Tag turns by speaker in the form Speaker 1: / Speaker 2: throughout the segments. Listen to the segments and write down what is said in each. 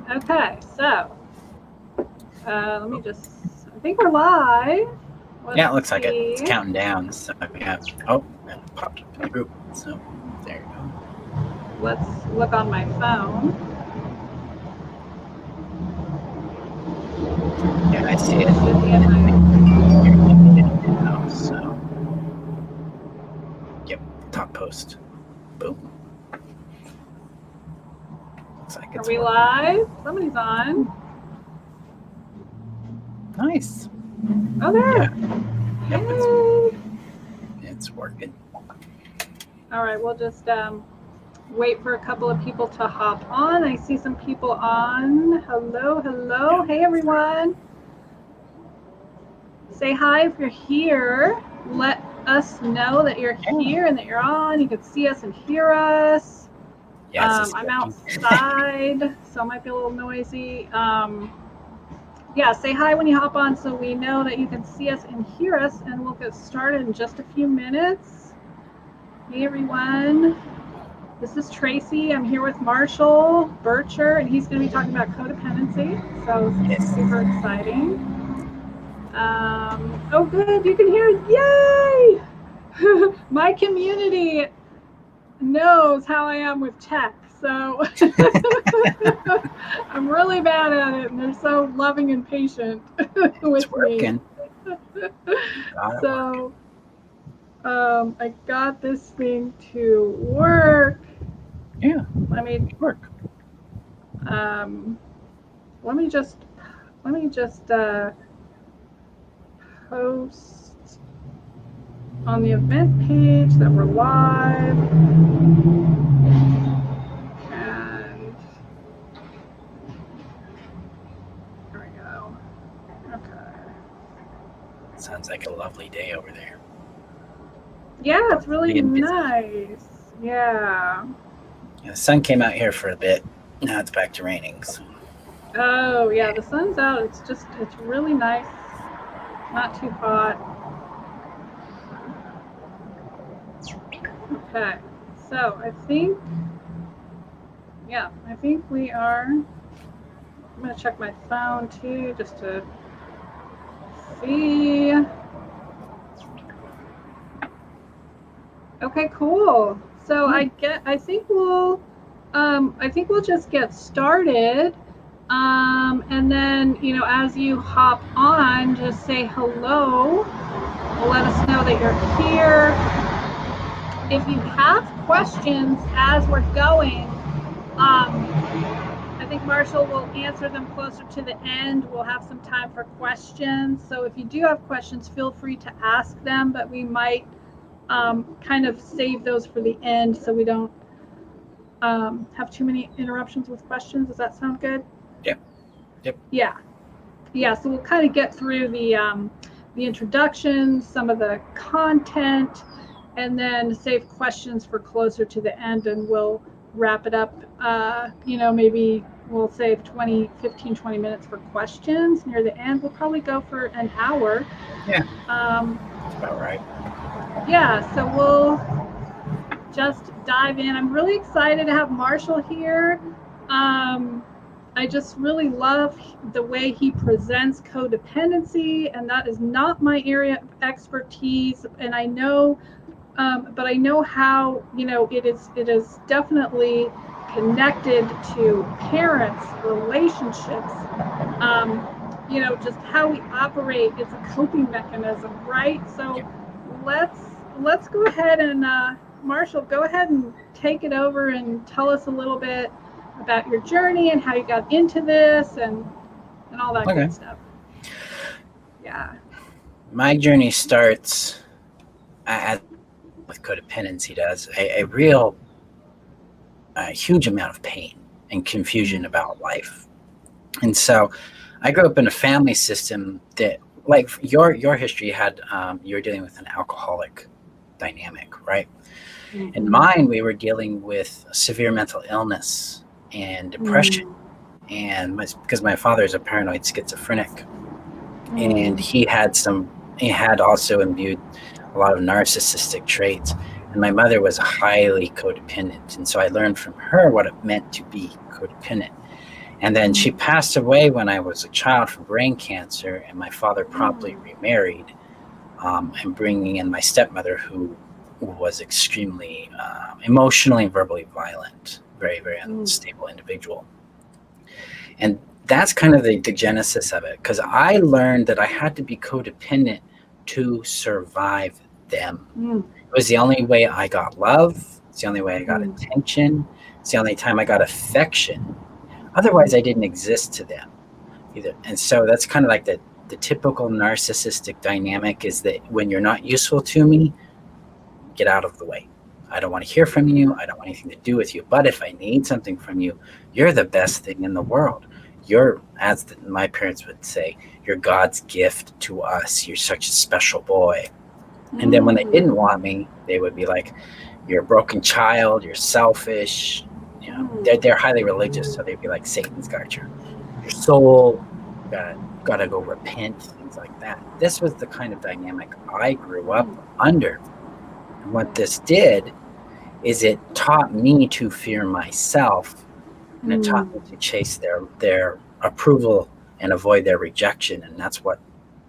Speaker 1: Okay, so let me just, I think we're live.
Speaker 2: Yeah, it looks like it's counting down. So we have, it popped up in the group. So there you go.
Speaker 1: Let's look on my phone.
Speaker 2: Yeah, I see it. So, yep, top post. Boom. Looks like it's
Speaker 1: Are we
Speaker 2: working.
Speaker 1: live? Somebody's on.
Speaker 2: Nice.
Speaker 1: Oh, there.
Speaker 2: Yeah. Yep,
Speaker 1: Hey.
Speaker 2: it's working.
Speaker 1: All right, we'll just wait for a couple of people to hop on. I see some people on. Hello, hello.
Speaker 2: Yeah.
Speaker 1: Hey, everyone. Say hi if you're here. Let us know that you're here and that you're on. You can see us and hear us.
Speaker 2: Yeah,
Speaker 1: I'm outside, so it might be a little noisy. Yeah, say hi when you hop on so we know that you can see us and hear us, and we'll get started in just a few minutes. Hey, everyone. This is Tracy. I'm here with Marshall Burtcher, and he's going to be talking about codependency, so it's super exciting. Oh, good. You can hear it. Yay! My community knows how I am with tech, so I'm really bad at it, and they're so loving and patient with me. So I got this thing to work.
Speaker 2: Yeah,
Speaker 1: let me
Speaker 2: work.
Speaker 1: Let me just post on the event page that we're live. And there we go. Okay.
Speaker 2: Sounds like a lovely day over there.
Speaker 1: Yeah, it's really nice. Yeah.
Speaker 2: The sun came out here for a bit. Now it's back to raining. So.
Speaker 1: Oh, yeah, the sun's out. It's really nice. Not too hot. Okay. So I think we are. I'm going to check my phone too, just to see. Okay, cool. So I think we'll just get started. And then, as you hop on, just say hello. Let us know that you're here. If you have questions as we're going, I think Marshall will answer them closer to the end. We'll have some time for questions. So if you do have questions, feel free to ask them, but we might kind of save those for the end so we don't have too many interruptions with questions. Does that sound good?
Speaker 2: Yep.
Speaker 1: Yeah, so we'll kind of get through the introduction, some of the content, and then save questions for closer to the end, and we'll wrap it up. Maybe we'll save 15, 20 minutes for questions near the end. We'll probably go for an hour.
Speaker 2: Yeah. That's about right.
Speaker 1: Yeah, so we'll just dive in. I'm really excited to have Marshall here. I just really love the way he presents codependency, and that is not my area of expertise. And I know, but I know how it is definitely connected to parents, relationships. Just how we operate. It's a coping mechanism, right? So let's go ahead and Marshall, go ahead and take it over and tell us a little bit about your journey and how you got into this and all that good stuff. Yeah.
Speaker 2: My journey starts as with codependency does a huge amount of pain and confusion about life. And so I grew up in a family system that, like your history had, you're dealing with an alcoholic dynamic, right? Mm-hmm. In mine, we were dealing with severe mental illness and depression. And because my father is a paranoid schizophrenic, and he had also imbued a lot of narcissistic traits. And my mother was highly codependent. And so I learned from her what it meant to be codependent. And then she passed away when I was a child from brain cancer, and my father promptly remarried, and bringing in my stepmother, who was extremely emotionally and verbally violent, very, very unstable individual. And that's kind of the genesis of it, because I learned that I had to be codependent to survive them. It was the only way I got love. It's the only way I got attention. It's the only time I got affection. Otherwise, I didn't exist to them either. And so that's kind of like the typical narcissistic dynamic, is that when you're not useful to me, get out of the way. I don't want to hear from you. I don't want anything to do with you. But if I need something from you, you're the best thing in the world. You're, as my parents would say, you're God's gift to us. You're such a special boy. And then when they didn't want me, they would be like, you're a broken child. You're selfish. You know, they're highly religious. So they'd be like, Satan's got your soul. Gotta go repent, things like that. This was the kind of dynamic I grew up under. And what this did is it taught me to fear myself, and it taught me to chase their approval and avoid their rejection. And that's what,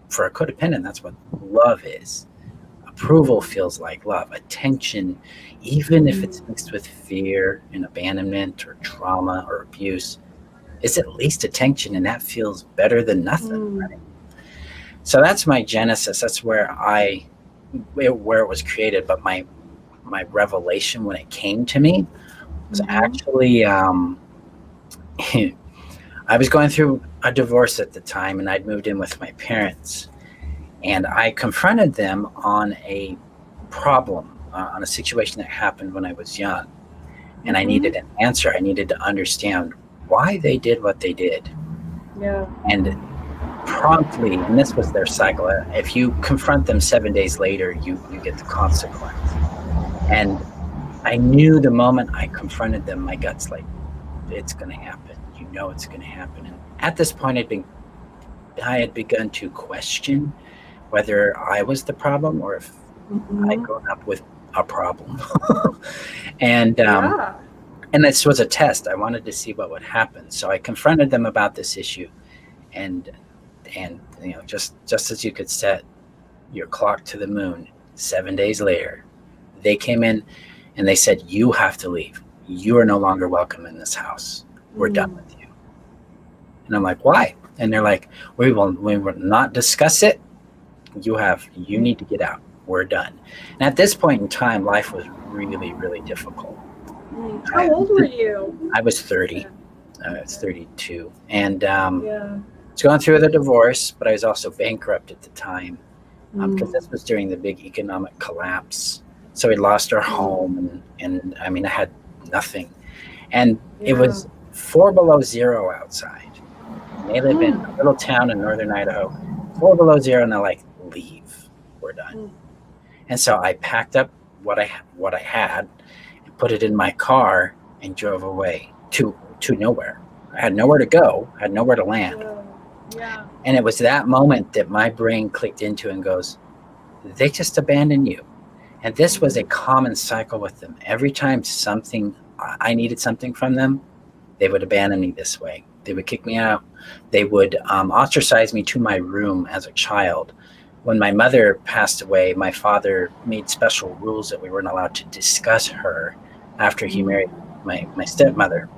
Speaker 2: for a codependent, that's what love is. Approval feels like love. Attention, even if it's mixed with fear and abandonment or trauma or abuse, is at least attention, and that feels better than nothing. Right? So that's my genesis. That's where it was created. But my revelation when it came to me was actually I was going through a divorce at the time, and I'd moved in with my parents, and I confronted them on a problem, on a situation that happened when I was young, and I needed an answer. I needed to understand why they did what they did.
Speaker 1: Yeah.
Speaker 2: And promptly, and this was their cycle, if you confront them 7 days later, you get the consequence. And I knew the moment I confronted them, my gut's like, it's going to happen. You know it's going to happen. And at this point, I had begun to question whether I was the problem or if I'd grown up with a problem. And this was a test. I wanted to see what would happen. So I confronted them about this issue, and you know, just as you could set your clock to the moon, 7 days later, they came in and they said, you have to leave. You are no longer welcome in this house. We're done with you. And I'm like, why? And they're like, we will not discuss it. You need to get out. We're done. And at this point in time, life was really, really difficult.
Speaker 1: How old were you?
Speaker 2: I was 30. I was 32. And I was going through the divorce, but I was also bankrupt at the time, because this was during the big economic collapse. So we lost our home, and I mean, I had nothing. And it was 4 below zero outside. And they live in a little town in northern Idaho, 4 below zero, and they're like, leave. We're done. And so I packed up what I had, put it in my car, and drove away to nowhere. I had nowhere to go, I had nowhere to land.
Speaker 1: Yeah.
Speaker 2: And it was that moment that my brain clicked into and goes, they just abandoned you. And this was a common cycle with them. Every time I needed something from them, they would abandon me this way. They would kick me out. They would ostracize me to my room as a child. When my mother passed away, my father made special rules that we weren't allowed to discuss her after he married my stepmother.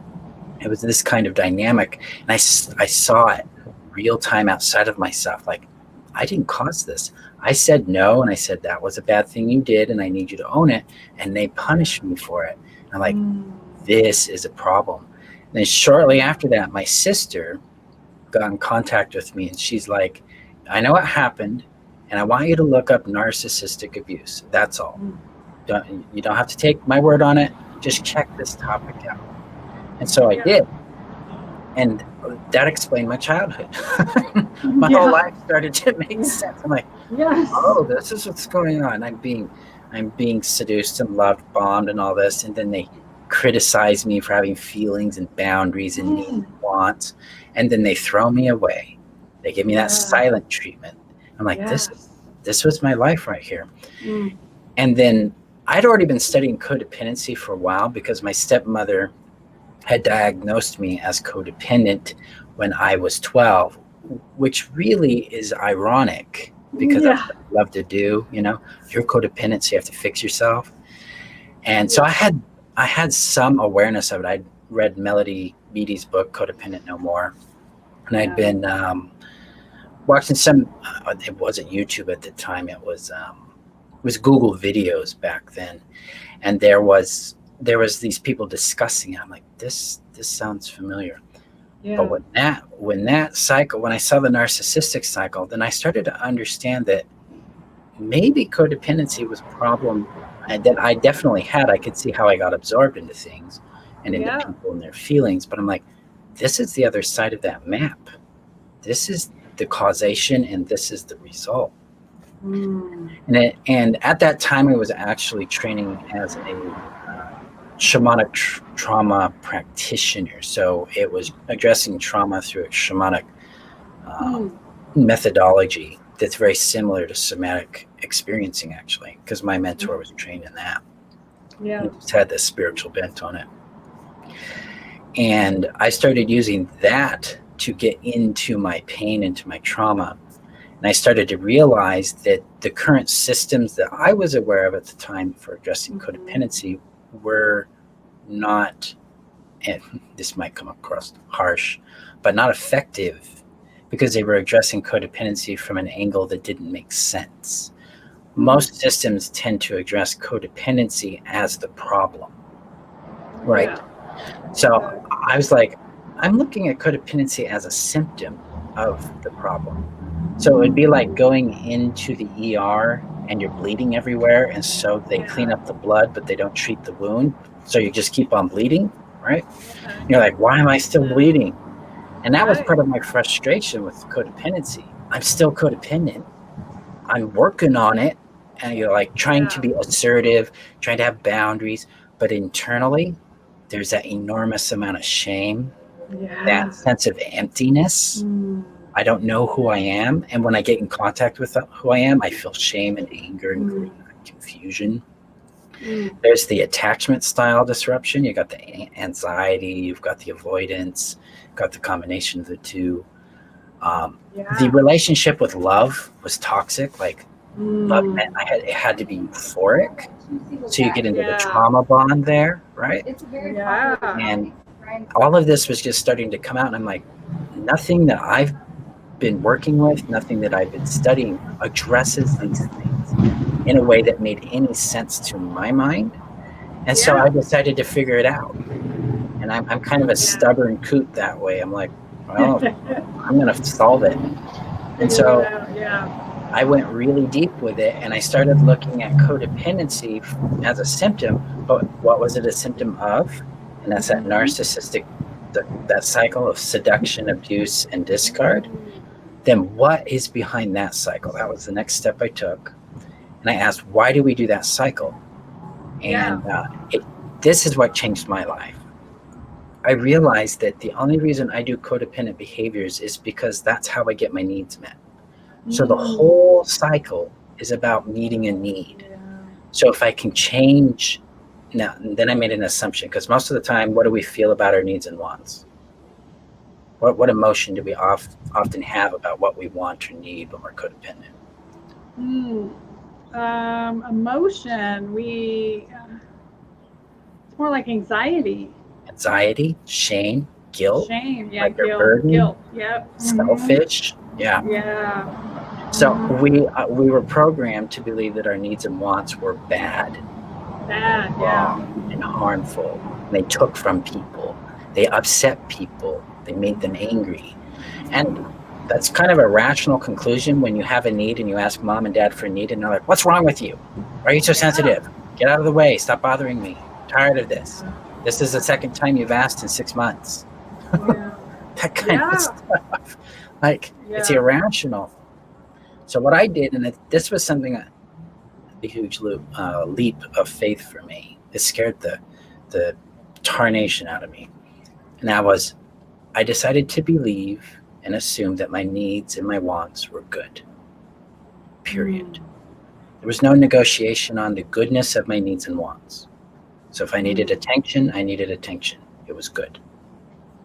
Speaker 2: It was this kind of dynamic. And I saw it real time outside of myself. Like, I didn't cause this. I said no, and I said that was a bad thing you did, and I need you to own it. And they punished me for it. And I'm like, this is a problem. And then shortly after that, my sister got in contact with me, and she's like, I know what happened, and I want you to look up narcissistic abuse. That's all. You don't have to take my word on it. Just check this topic out. And so I did. And that explained my childhood. My whole life started to make sense. I'm like, oh, this is what's going on. I'm being seduced and loved, bombed, and all this. And then they criticize me for having feelings and boundaries and needs and wants. And then they throw me away. They give me that silent treatment. I'm like, this was my life right here. And then I'd already been studying codependency for a while, because my stepmother had diagnosed me as codependent when I was 12, which really is ironic because that's
Speaker 1: Yeah.
Speaker 2: what I love to do. If you're codependent, so you have to fix yourself. And so
Speaker 1: Yeah.
Speaker 2: I had some awareness of it. I'd read Melody Beattie's book, Codependent No More. And I'd been watching some, it wasn't YouTube at the time. It was Google videos back then. And there was these people discussing it. I'm like, this sounds familiar.
Speaker 1: Yeah.
Speaker 2: But when that cycle, when I saw the narcissistic cycle, then I started to understand that maybe codependency was a problem and that I definitely had. I could see how I got absorbed into things and into people and their feelings. But I'm like, this is the other side of that map. This is the causation and this is the result. And at that time, I was actually training as a shamanic trauma practitioner. So it was addressing trauma through a shamanic methodology that's very similar to somatic experiencing, actually, because my mentor was trained in that.
Speaker 1: Yeah.
Speaker 2: He just had this spiritual bent on it. And I started using that to get into my pain, into my trauma. And I started to realize that the current systems that I was aware of at the time for addressing codependency were not, and this might come across harsh, but not effective, because they were addressing codependency from an angle that didn't make sense. Most systems tend to address codependency as the problem, right? Yeah. So I was like, I'm looking at codependency as a symptom of the problem. So it would be like going into the ER and you're bleeding everywhere, and so they clean up the blood, but they don't treat the wound. So you just keep on bleeding, right? You're like, why am I still bleeding? And that was part of my frustration with codependency. I'm still codependent. I'm working on it. And you're like trying to be assertive, trying to have boundaries. But internally, there's that enormous amount of shame, that sense of emptiness. I don't know who I am. And when I get in contact with who I am, I feel shame and anger and confusion. There's the attachment style disruption. You got the anxiety, you've got the avoidance, got the combination of the two. The relationship with love was toxic. Like love meant it had to be euphoric. So you get into the trauma bond there, right? And all of this was just starting to come out. And I'm like, nothing that I've been working with, nothing that I've been studying addresses these things in a way that made any sense to my mind. And so I decided to figure it out. And I'm kind of a stubborn coot that way. I'm like, well, I'm going to solve it. And so I went really deep with it, and I started looking at codependency as a symptom. But what was it a symptom of? And that's that narcissistic, that cycle of seduction, abuse, and discard. Then what is behind that cycle? That was the next step I took. And I asked, why do we do that cycle? And this is what changed my life. I realized that the only reason I do codependent behaviors is because that's how I get my needs met. So the whole cycle is about meeting a need. So if I can change, now, then I made an assumption, because most of the time, what do we feel about our needs and wants? What emotion do we often have about what we want or need when we're codependent?
Speaker 1: Emotion, it's more like anxiety.
Speaker 2: Anxiety, shame, guilt.
Speaker 1: Shame,
Speaker 2: like guilt, selfish, So we were programmed to believe that our needs and wants were bad, wrong, and harmful. They took from people. They upset people. They made them angry. And that's kind of a rational conclusion when you have a need and you ask mom and dad for a need and they're like, what's wrong with you? Why are you so sensitive? Get out of the way. Stop bothering me. I'm tired of this. This is the second time you've asked in 6 months. That kind of stuff. Like, it's irrational. So what I did, and this was something, a huge leap of faith for me. It scared the tarnation out of me. And I decided to believe and assume that my needs and my wants were good. Period. There was no negotiation on the goodness of my needs and wants. So if I needed attention, I needed attention. It was good.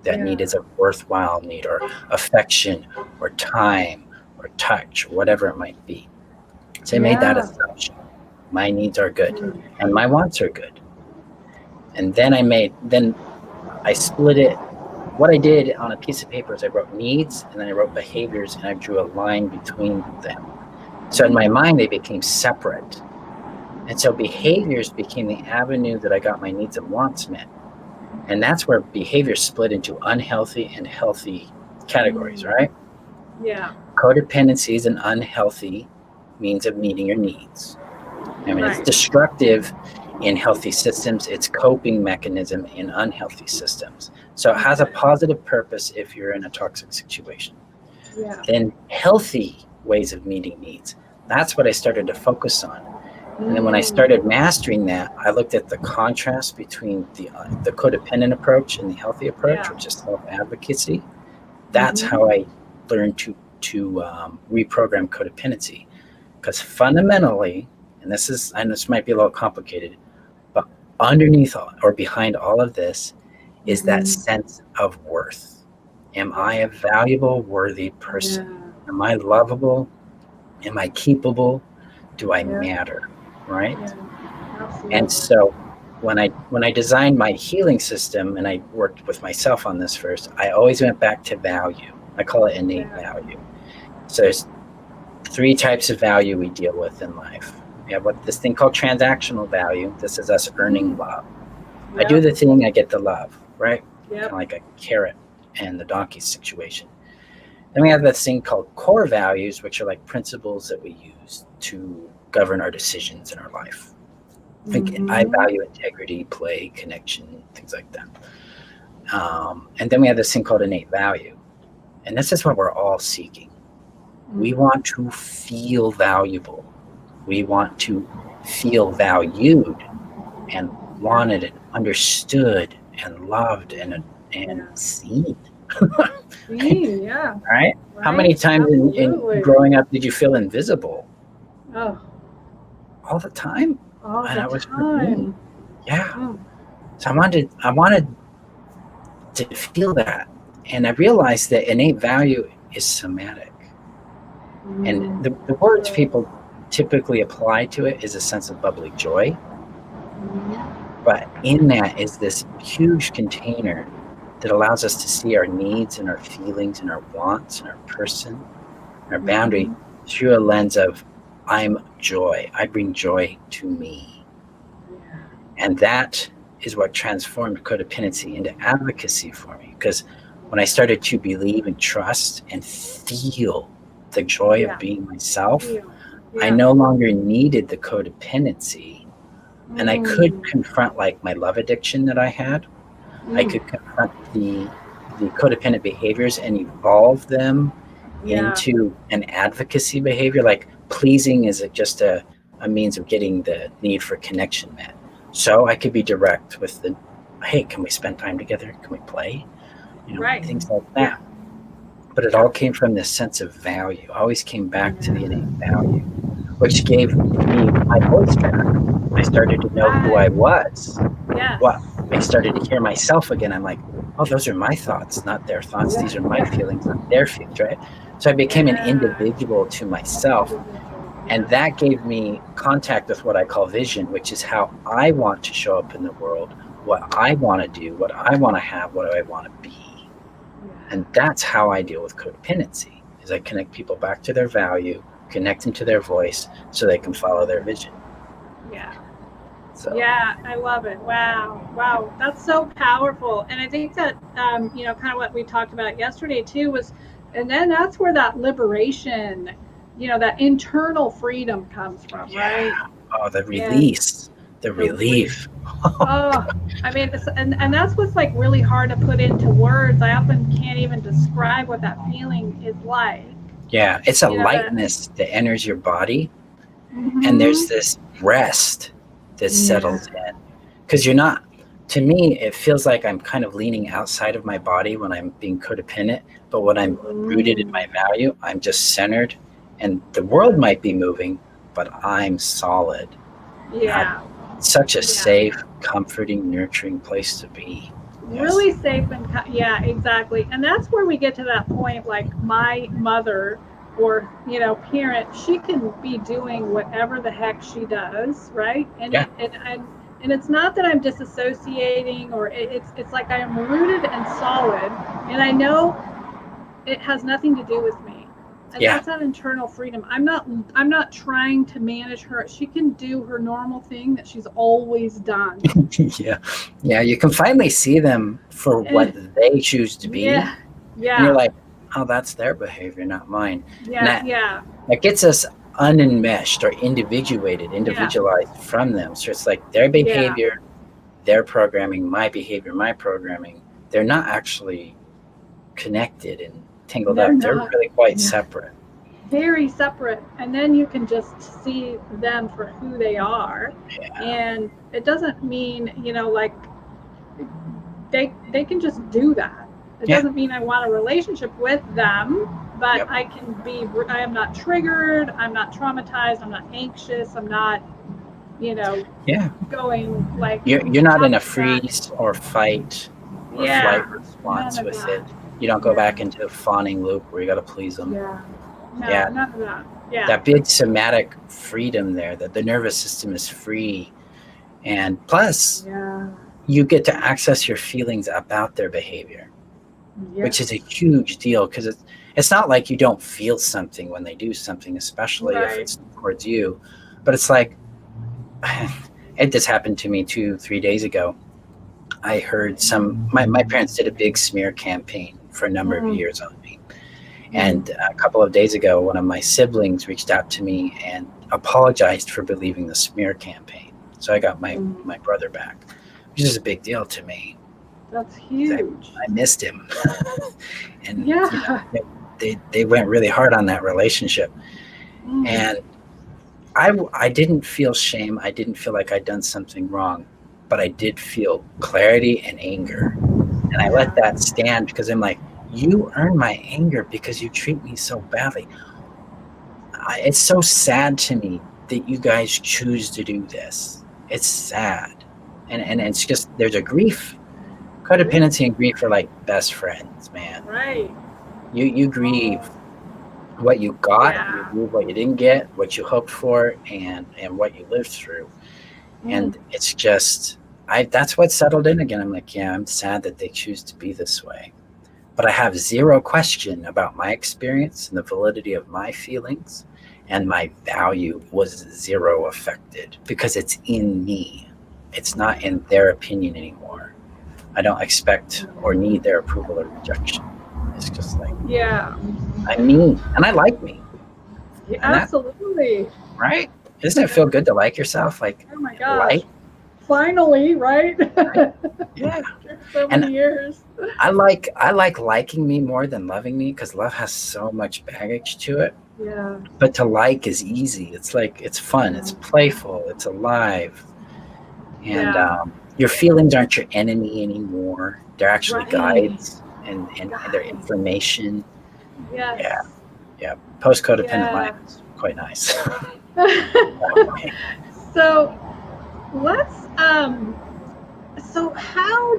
Speaker 2: That need is a worthwhile need, or affection, or time, or touch, or whatever it might be. So I made that assumption. My needs are good, and my wants are good. And then I split it. What I did on a piece of paper is I wrote needs, and then I wrote behaviors, and I drew a line between them. So in my mind, they became separate. And so behaviors became the avenue that I got my needs and wants met. And that's where behavior split into unhealthy and healthy categories, right?
Speaker 1: Yeah.
Speaker 2: Codependency is an unhealthy means of meeting your needs. I mean, it's destructive in healthy systems. It's coping mechanism in unhealthy systems. So it has a positive purpose if you're in a toxic situation.
Speaker 1: Yeah.
Speaker 2: Then healthy ways of meeting needs. That's what I started to focus on. And then when I started mastering that, I looked at the contrast between the codependent approach and the healthy approach, which is self-advocacy. That's how I learned to reprogram codependency. Because fundamentally, and this might be a little complicated, but underneath or behind all of this is that sense of worth. Am I a valuable, worthy person? Am I lovable? Am I keepable? Do I matter? Right? And so when I designed my healing system, and I worked with myself on this first, I always went back to value. I call it innate value. So there's 3 types of value we deal with in life. We have this thing called transactional value. This is us earning love. I do the thing, I get the love, right? Kind of like a carrot and the donkey situation. Then we have this thing called core values, which are like principles that we use to govern our decisions in our life. I value integrity, play, connection, things like that. And then we have this thing called innate value. And this is what we're all seeking. We want to feel valuable. We want to feel valued and wanted and understood and loved and seen. Right? How many times in growing up did you feel invisible?
Speaker 1: Oh.
Speaker 2: All the time.
Speaker 1: All
Speaker 2: and
Speaker 1: the
Speaker 2: was
Speaker 1: time.
Speaker 2: So I wanted to feel that. And I realized that innate value is somatic. And the words people typically apply to it is a sense of bubbly joy. But in that is this huge container that allows us to see our needs and our feelings and our wants and our person, and our boundary through a lens of I'm joy. I bring joy to me. And that is what transformed codependency into advocacy for me. Because when I started to believe and trust and feel the joy of being myself, I no longer needed the codependency. And I could confront like my love addiction that I had. I could confront the codependent behaviors and evolve them into an advocacy behavior. Like pleasing is just a means of getting the need for connection met. So I could be direct with the, hey, can we spend time together? Can we play? Things like that. But it all came from this sense of value. I always came back to the innate value, which gave me my voice back. I started to know who I was. Well, I started to hear myself again. I'm like, oh, those are my thoughts, not their thoughts. These are my feelings, not their feelings, right? So I became an individual to myself. And that gave me contact with what I call vision, which is how I want to show up in the world, what I want to do, what I want to have, what I want to be. And that's how I deal with codependency, is I connect people back to their value, connect them to their voice so they can follow their vision.
Speaker 1: Yeah, I love it. Wow. That's so powerful. And I think that, kind of what we talked about yesterday too was, and then that's where that liberation, that internal freedom comes from, right?
Speaker 2: Oh, the release, the relief.
Speaker 1: I mean, and that's what's like really hard to put into words. I often can't even describe what that feeling is like.
Speaker 2: Yeah, it's a lightness that enters your body, and there's this rest that settles in. Because you're not, to me, it feels like I'm kind of leaning outside of my body when I'm being codependent, but when I'm rooted in my value, I'm just centered, and the world might be moving, but I'm solid. Such a safe, comforting, nurturing place to be.
Speaker 1: really safe and yeah, exactly. And that's where we get to that point, like my mother or parent, she can be doing whatever the heck she does, right? And
Speaker 2: Yeah.
Speaker 1: and it's not that I'm disassociating, or it's like I am rooted and solid, and I know it has nothing to do with me. And
Speaker 2: Yeah.
Speaker 1: that's that internal freedom. I'm not trying to manage her. She can do her normal thing that she's always done.
Speaker 2: Yeah. Yeah. You can finally see them for what they choose to be.
Speaker 1: Yeah.
Speaker 2: And you're
Speaker 1: Yeah.
Speaker 2: like, oh, that's their behavior, not mine. And
Speaker 1: Yeah. Yeah.
Speaker 2: that gets us unenmeshed or
Speaker 1: Yeah.
Speaker 2: individualized from them. So it's like their
Speaker 1: Yeah.
Speaker 2: behavior, their programming, my behavior, my programming, they're not actually connected and tangled
Speaker 1: They're
Speaker 2: up. They're
Speaker 1: not.
Speaker 2: really quite
Speaker 1: Yeah.
Speaker 2: separate.
Speaker 1: Very separate, and then you can just see them for who they are.
Speaker 2: Yeah.
Speaker 1: And it doesn't mean like they can just do that. It
Speaker 2: Yeah.
Speaker 1: doesn't mean I want a relationship with them, but
Speaker 2: Yep.
Speaker 1: I am not triggered, I'm not traumatized, I'm not anxious, I'm not
Speaker 2: Yeah.
Speaker 1: going like
Speaker 2: You're not in a
Speaker 1: that.
Speaker 2: freeze or fight or
Speaker 1: Yeah,
Speaker 2: flight response
Speaker 1: none of
Speaker 2: with it.
Speaker 1: that.
Speaker 2: You don't go
Speaker 1: Yeah.
Speaker 2: back into a fawning loop where you got to please them.
Speaker 1: Yeah. No,
Speaker 2: Yeah.
Speaker 1: none of that. Yeah.
Speaker 2: That big somatic freedom there, that the nervous system is free. And plus,
Speaker 1: Yeah.
Speaker 2: you get to access your feelings about their behavior,
Speaker 1: Yes.
Speaker 2: which is a huge deal because it's not like you don't feel something when they do something, especially if
Speaker 1: Right.
Speaker 2: it's towards you. But it's like, it just happened to me 2-3 days ago. I heard my parents did a big smear campaign for a number of years on me. And a couple of days ago, one of my siblings reached out to me and apologized for believing the smear campaign. So I got my brother back, which is a big deal to me.
Speaker 1: That's huge.
Speaker 2: I missed him. And
Speaker 1: Yeah.
Speaker 2: they went really hard on that relationship. And I didn't feel shame. I didn't feel like I'd done something wrong, but I did feel clarity and anger. And I let that stand because I'm like, you earn my anger because you treat me so badly. It's so sad to me that you guys choose to do this. It's sad. And it's just, there's a grief. Codependency and grief are like best friends, man.
Speaker 1: Right.
Speaker 2: You grieve what you got, you grieve what you didn't get, what you hoped for, and what you lived through. And it's just, that's what settled in again. I'm like, yeah, I'm sad that they choose to be this way. But I have zero question about my experience and the validity of my feelings, and my value was zero affected because it's in me. It's not in their opinion anymore. I don't expect or need their approval or rejection. It's just like, I'm me, and I like me.
Speaker 1: Yeah, absolutely.
Speaker 2: Right? Doesn't it feel good to like yourself? Like,
Speaker 1: oh my gosh. Finally, right?
Speaker 2: Yeah.
Speaker 1: So many years.
Speaker 2: I like liking me more than loving me because love has so much baggage to it.
Speaker 1: Yeah.
Speaker 2: But to like is easy. It's like, it's fun. It's playful. It's alive. And your feelings aren't your enemy anymore. They're actually guides and they're information.
Speaker 1: Yes.
Speaker 2: Yeah. Post-codependent life is quite nice.
Speaker 1: So let's so how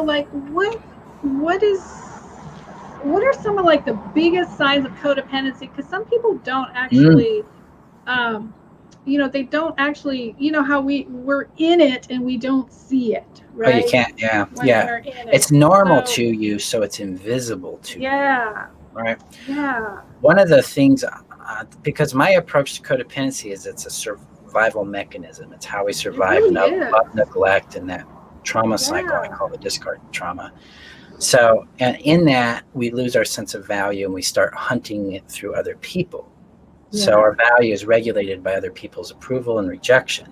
Speaker 1: like what are some of like the biggest signs of codependency? Because some people don't actually they don't actually, how we're in it and we don't see it, right?
Speaker 2: Oh, you can't. Yeah. It's normal to you, so it's invisible to you. Right.
Speaker 1: Yeah.
Speaker 2: One of the things, because my approach to codependency is it's a survival mechanism. It's how we survive love, neglect, and that trauma cycle I call the discard trauma. So, and in that, we lose our sense of value and we start hunting it through other people. So our value is regulated by other people's approval and rejection.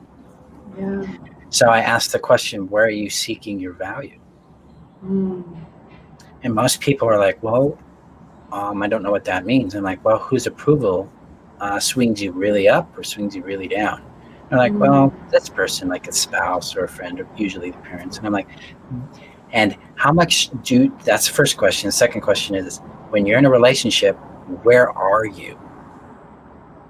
Speaker 1: Yeah.
Speaker 2: So I asked the question, where are you seeking your value? And most people are like, well, I don't know what that means. I'm like, well, whose approval swings you really up or swings you really down? And I'm like, well, this person, like a spouse or a friend, or usually the parents. And I'm like, and how much that's the first question. The second question is, when you're in a relationship, where are you?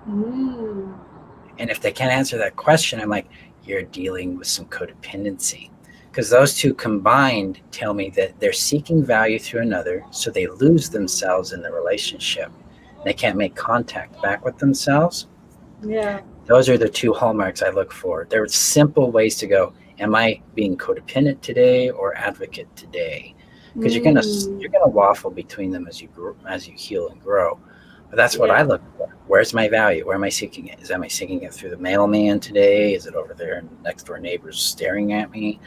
Speaker 2: And if they can't answer that question, I'm like, you're dealing with some codependency. because those two combined tell me that they're seeking value through another, so they lose themselves in the relationship. They can't make contact back with themselves.
Speaker 1: Yeah.
Speaker 2: Those are the two hallmarks I look for. There are simple ways to go. Am I being codependent today or advocate today? Because you're gonna waffle between them as you heal and grow. But that's what I look for. Where's my value? Where am I seeking it? Am I seeking it through the mailman today? Is it over there and next door neighbors staring at me?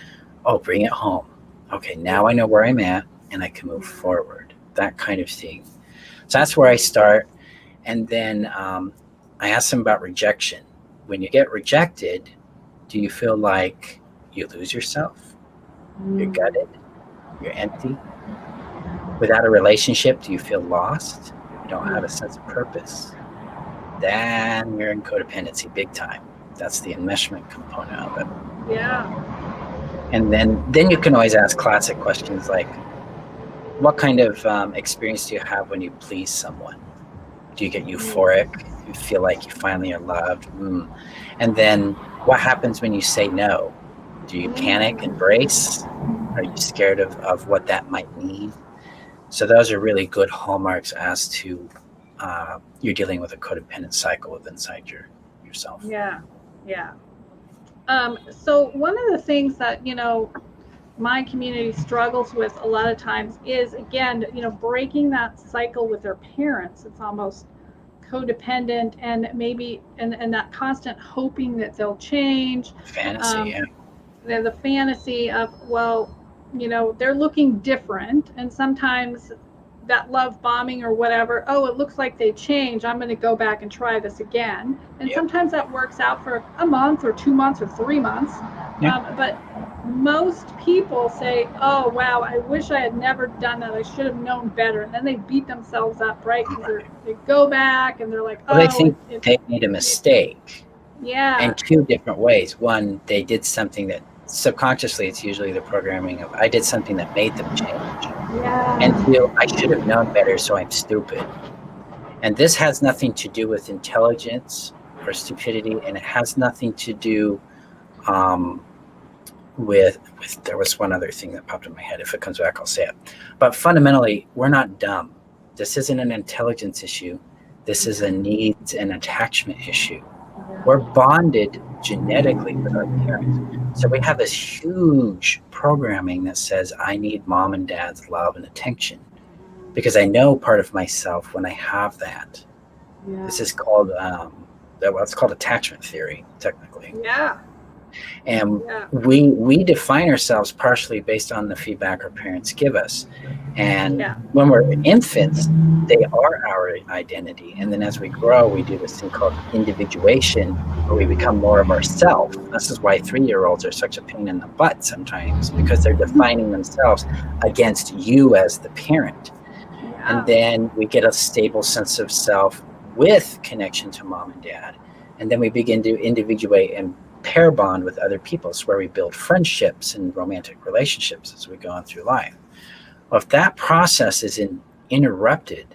Speaker 2: Oh, bring it home. Okay, now I know where I'm at and I can move forward. That kind of thing. So that's where I start. And then I ask them about rejection. When you get rejected, do you feel like you lose yourself? You're gutted? You're empty? Without a relationship, do you feel lost? You don't have a sense of purpose? Then you're in codependency big time. That's the enmeshment component of it.
Speaker 1: Yeah.
Speaker 2: And then you can always ask classic questions like, what kind of experience do you have when you please someone? Do you get euphoric? You feel like you finally are loved? And then what happens when you say no? Do you panic and brace? Are you scared of what that might mean? So those are really good hallmarks as to you're dealing with a codependent cycle within inside yourself.
Speaker 1: Yeah. So one of the things that, my community struggles with a lot of times is, again, breaking that cycle with their parents. It's almost codependent, and maybe and that constant hoping that they'll change.
Speaker 2: Fantasy,
Speaker 1: The fantasy of, they're looking different, and sometimes that love bombing or whatever, it looks like they change, I'm going to go back and try this again. And sometimes that works out for a month or 2 months or 3 months. But most people say, oh, wow, I wish I had never done that. I should have known better. And then they beat themselves up, right? Because they go back and they're like,
Speaker 2: they think they made a mistake.
Speaker 1: Yeah.
Speaker 2: In two different ways. One, they did something that subconsciously, it's usually the programming of, I did something that made them change.
Speaker 1: Yeah.
Speaker 2: And two, I should have known better, so I'm stupid. And this has nothing to do with intelligence or stupidity, and it has nothing to do with there was one other thing that popped in my head. If it comes back, I'll say it. But fundamentally, we're not dumb. This isn't an intelligence issue. This is a needs and attachment issue. We're bonded genetically with our parents. So we have this huge programming that says, I need mom and dad's love and attention because I know part of myself when I have that. Yeah. This is called, it's called attachment theory, technically.
Speaker 1: Yeah.
Speaker 2: And we define ourselves partially based on the feedback our parents give us. And when we're infants, they are our identity. And then as we grow, we do this thing called individuation, where we become more of ourselves. This is why 3-year-olds are such a pain in the butt sometimes, because they're defining themselves against you as the parent. Yeah. And then we get a stable sense of self with connection to mom and dad. And then we begin to individuate and pair bond with other people. It's where we build friendships and romantic relationships as we go on through life. Well, if that process is interrupted,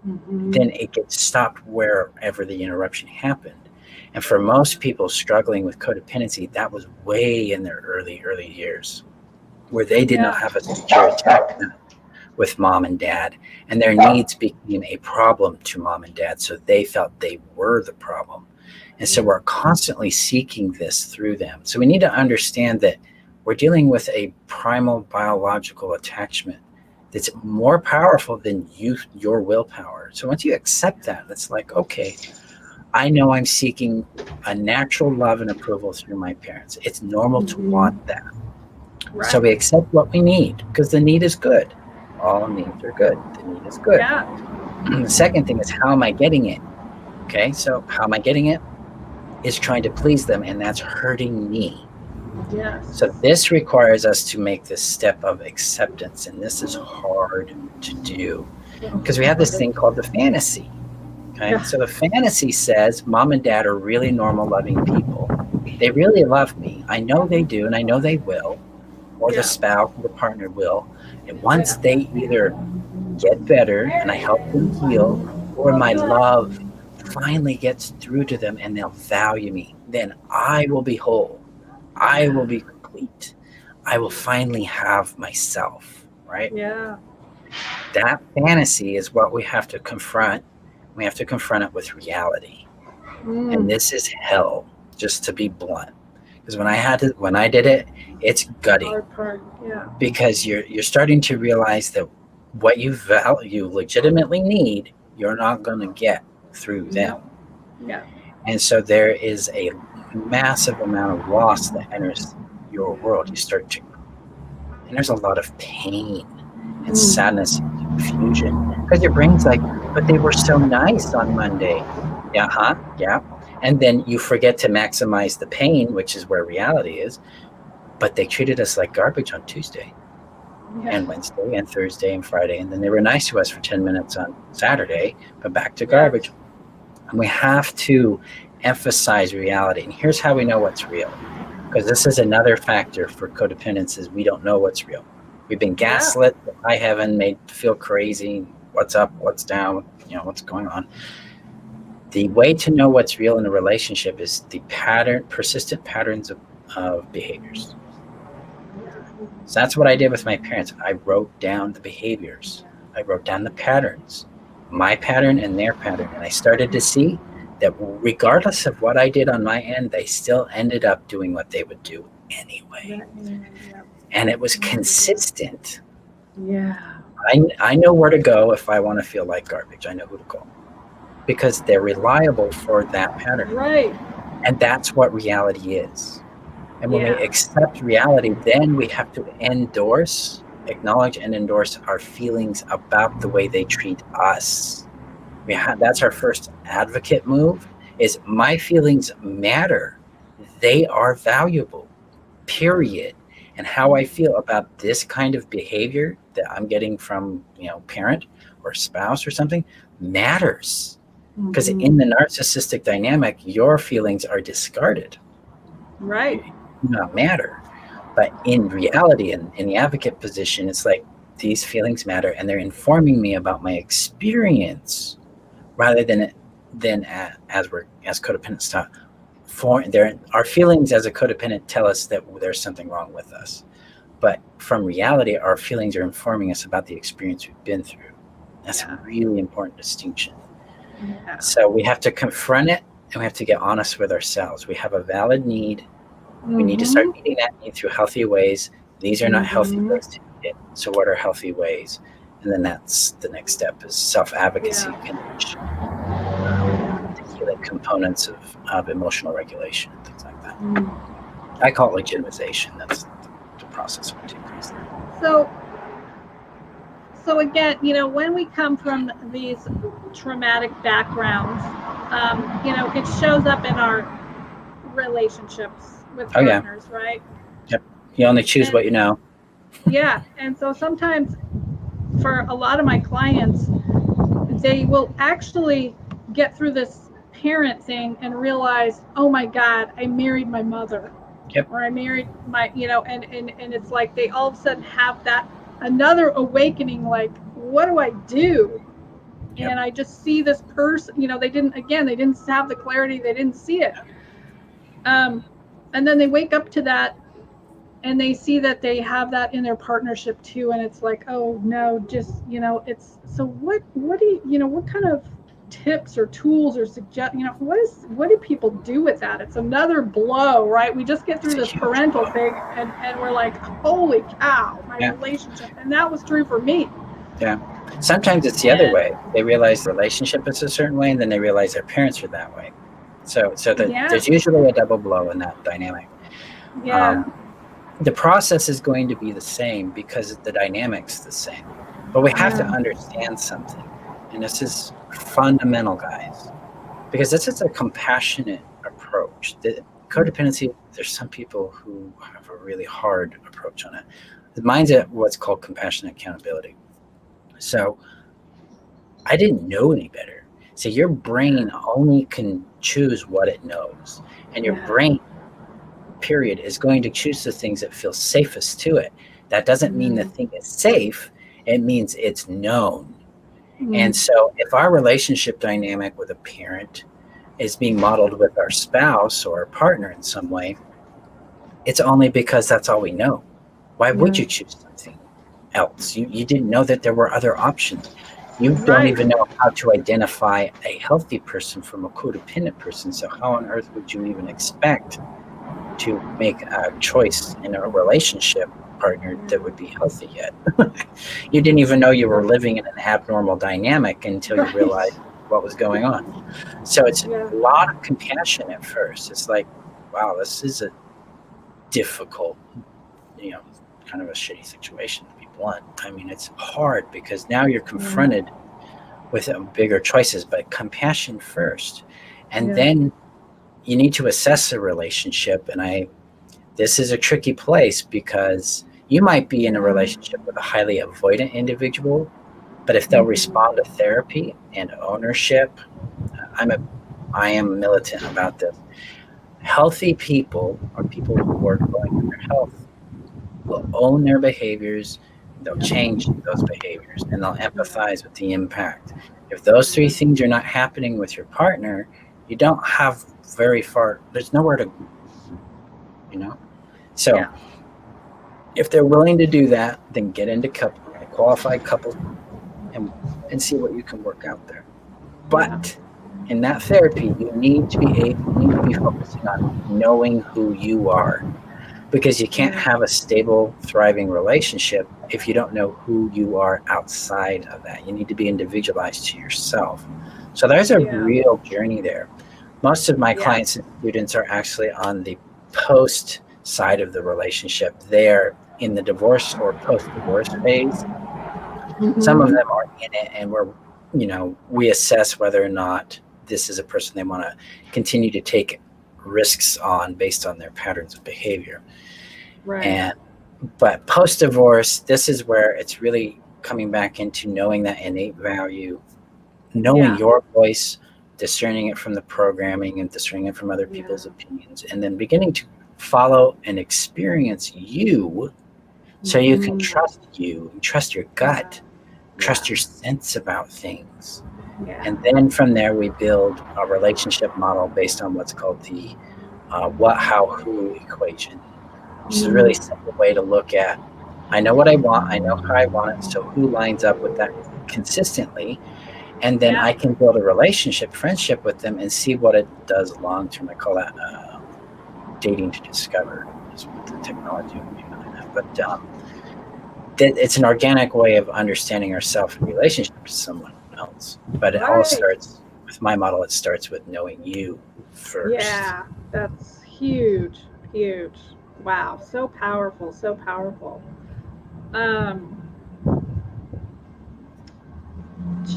Speaker 2: then it gets stopped wherever the interruption happened. And for most people struggling with codependency, that was way in their early years, where they did not have a secure attachment with mom and dad, and their needs became a problem to mom and dad, so they felt they were the problem. And so we're constantly seeking this through them. So we need to understand that we're dealing with a primal biological attachment that's more powerful than your willpower. So once you accept that, it's like, okay, I know I'm seeking a natural love and approval through my parents. It's normal to want that. Right. So we accept what we need because the need is good. All needs are good. The need is good. Yeah. The second thing is, how am I getting it? Okay, so how am I getting it? Is trying to please them, and that's hurting me.
Speaker 1: Yes.
Speaker 2: So this requires us to make this step of acceptance, and this is hard to do because we have this thing called the fantasy. Okay, so the fantasy says mom and dad are really normal, loving people. They really love me. I know they do, and I know they will, or the spouse or the partner will. And once they either get better and I help them heal, or my love finally gets through to them and they'll value me, then I will be whole. I will be complete. I will finally have myself, right?
Speaker 1: Yeah.
Speaker 2: That fantasy is what we have to confront. We have to confront it with reality. And
Speaker 1: Mm.
Speaker 2: this is hell, just to be blunt. Because when I did it, it's gutting.
Speaker 1: Hard part. Yeah.
Speaker 2: Because you're starting to realize that what you legitimately need, you're not going to get through them.
Speaker 1: Yeah.
Speaker 2: And so there is a massive amount of loss that enters your world. And there's a lot of pain and sadness and confusion because your brain's like, but they were so nice on Monday. Yeah, huh? Yeah. And then you forget to maximize the pain, which is where reality is. But they treated us like garbage on Tuesday and Wednesday and Thursday and Friday. And then they were nice to us for 10 minutes on Saturday, but back to garbage. And we have to emphasize reality. And here's how we know what's real. Because this is another factor for codependency is we don't know what's real. We've been gaslit by heaven, made to feel crazy. What's up? What's down? What's going on? The way to know what's real in a relationship is the persistent patterns of behaviors. So that's what I did with my parents. I wrote down the behaviors. I wrote down the patterns, my pattern and their pattern. And I started to see that regardless of what I did on my end, they still ended up doing what they would do anyway. And it was consistent.
Speaker 1: Yeah.
Speaker 2: I know where to go if I want to feel like garbage. I know who to call because they're reliable for that pattern.
Speaker 1: Right.
Speaker 2: And that's what reality is. And when we accept reality, then we have to acknowledge and endorse our feelings about the way they treat us. That's our first advocate move is my feelings matter. They are valuable, period. And how I feel about this kind of behavior that I'm getting from, parent or spouse or something matters. Because in the narcissistic dynamic, your feelings are discarded.
Speaker 1: Right.
Speaker 2: Do not matter. But in reality, in the advocate position, it's like these feelings matter and they're informing me about my experience rather than as codependents taught. Our feelings as a codependent tell us that there's something wrong with us. But from reality, our feelings are informing us about the experience we've been through. That's a really important distinction. Yeah. So we have to confront it and we have to get honest with ourselves. We have a valid need. We need to start meeting that need through healthy ways. These are not healthy ways to meet it. So what are healthy ways? And then that's the next step is self-advocacy can reach the components of emotional regulation and things like that. I call it legitimization. That's the process we take place there.
Speaker 1: So again, when we come from these traumatic backgrounds, it shows up in our relationships with partners, right?
Speaker 2: Yep. You only choose what you know.
Speaker 1: Yeah. And so sometimes for a lot of my clients, they will actually get through this parent thing and realize, oh my God, I married my mother.
Speaker 2: Yep.
Speaker 1: Or I married my, and it's like they all of a sudden have that another awakening, like, what do I do? Yep. And I just see this person, they didn't have the clarity, they didn't see it. And then they wake up to that and they see that they have that in their partnership too. And it's like, oh no, just, it's, so what do you, what kind of tips or tools or suggest, what do people do with that? It's another blow, right? We just get through this parental thing and we're like, holy cow, my relationship. And that was true for me.
Speaker 2: Yeah. Sometimes it's the other way. They realize the relationship is a certain way and then they realize their parents are that way. So there's usually a double blow in that dynamic.
Speaker 1: Yeah.
Speaker 2: The process is going to be the same because the dynamic's the same. But we have to understand something. And this is fundamental, guys. Because this is a compassionate approach. The codependency, there's some people who have a really hard approach on it. Mine's at what's called compassionate accountability. So I didn't know any better. So your brain only can choose what it knows. And your brain, period, is going to choose the things that feel safest to it. That doesn't mean the thing is safe. It means it's known. And so if our relationship dynamic with a parent is being modeled with our spouse or our partner in some way, it's only because that's all we know. Why would you choose something else? You didn't know that there were other options. You don't
Speaker 1: Right.
Speaker 2: even know how to identify a healthy person from a codependent person. So how on earth would you even expect to make a choice in a relationship partner that would be healthy yet? You didn't even know you were living in an abnormal dynamic until you
Speaker 1: Right.
Speaker 2: realized what was going on. So it's
Speaker 1: Yeah.
Speaker 2: a lot of compassion at first. It's like, wow, this is a difficult, kind of a shitty situation, to be blunt. I mean, it's hard because now you're confronted with bigger choices, but compassion first. And then you need to assess the relationship. And this is a tricky place because you might be in a relationship with a highly avoidant individual, but if they'll respond to therapy and ownership, I am militant about this. Healthy people or people who are growing in their health will own their behaviors, they'll change those behaviors, and they'll empathize with the impact. If those three things are not happening with your partner, you don't have very far, there's nowhere to, So if they're willing to do that, then get into a qualified couple and see what you can work out there. But in that therapy, you need to be focusing on knowing who you are, because you can't have a stable, thriving relationship if you don't know who you are outside of that. You need to be individualized to yourself. So there's a real journey there. Most of my clients and students are actually on the post side of the relationship. They're in the divorce or post-divorce phase. Some of them are in it, and we assess whether or not this is a person they want to continue to take risks on based on their patterns of behavior.
Speaker 1: Right.
Speaker 2: But post-divorce, this is where it's really coming back into knowing that innate value, knowing your voice, discerning it from the programming and discerning it from other people's opinions, and then beginning to follow and experience you so you can trust you, trust your gut, trust your sense about things. And then from there, we build a relationship model based on what's called the what, how, who equation, which is a really simple way to look at, I know what I want, I know how I want it, so who lines up with that consistently? And then I can build a relationship, friendship with them and see what it does long term. I call that dating to discover, is what the technology would be behind that. But it's an organic way of understanding ourselves in relationship to someone else. But it all starts with my model. It starts with knowing you first.
Speaker 1: Yeah, that's huge. Wow, so powerful, so powerful.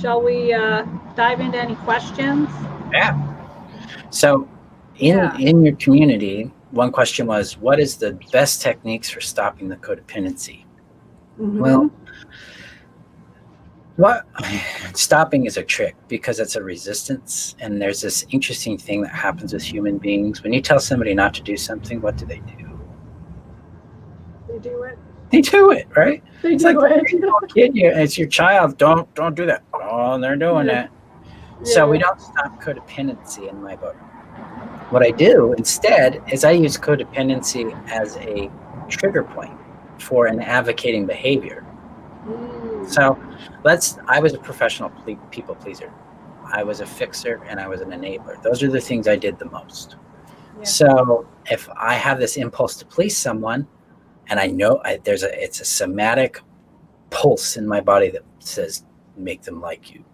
Speaker 1: Shall we dive into any questions?
Speaker 2: Yeah. So in your community, one question was, what is the best techniques for stopping the codependency? Well, stopping is a trick because it's a resistance. And there's this interesting thing that happens with human beings. When you tell somebody not to do something, what do?
Speaker 1: They do it.
Speaker 2: They do it, right?
Speaker 1: They do it.
Speaker 2: Kid, it's your child. Don't do that. Oh, they're doing it. So we don't stop codependency in my book. What I do instead is I use codependency as a trigger point for an advocating behavior. So I was a professional people pleaser. I was a fixer and I was an enabler. Those are the things I did the most. So if I have this impulse to please someone, and I know it's a somatic pulse in my body that says, make them like you.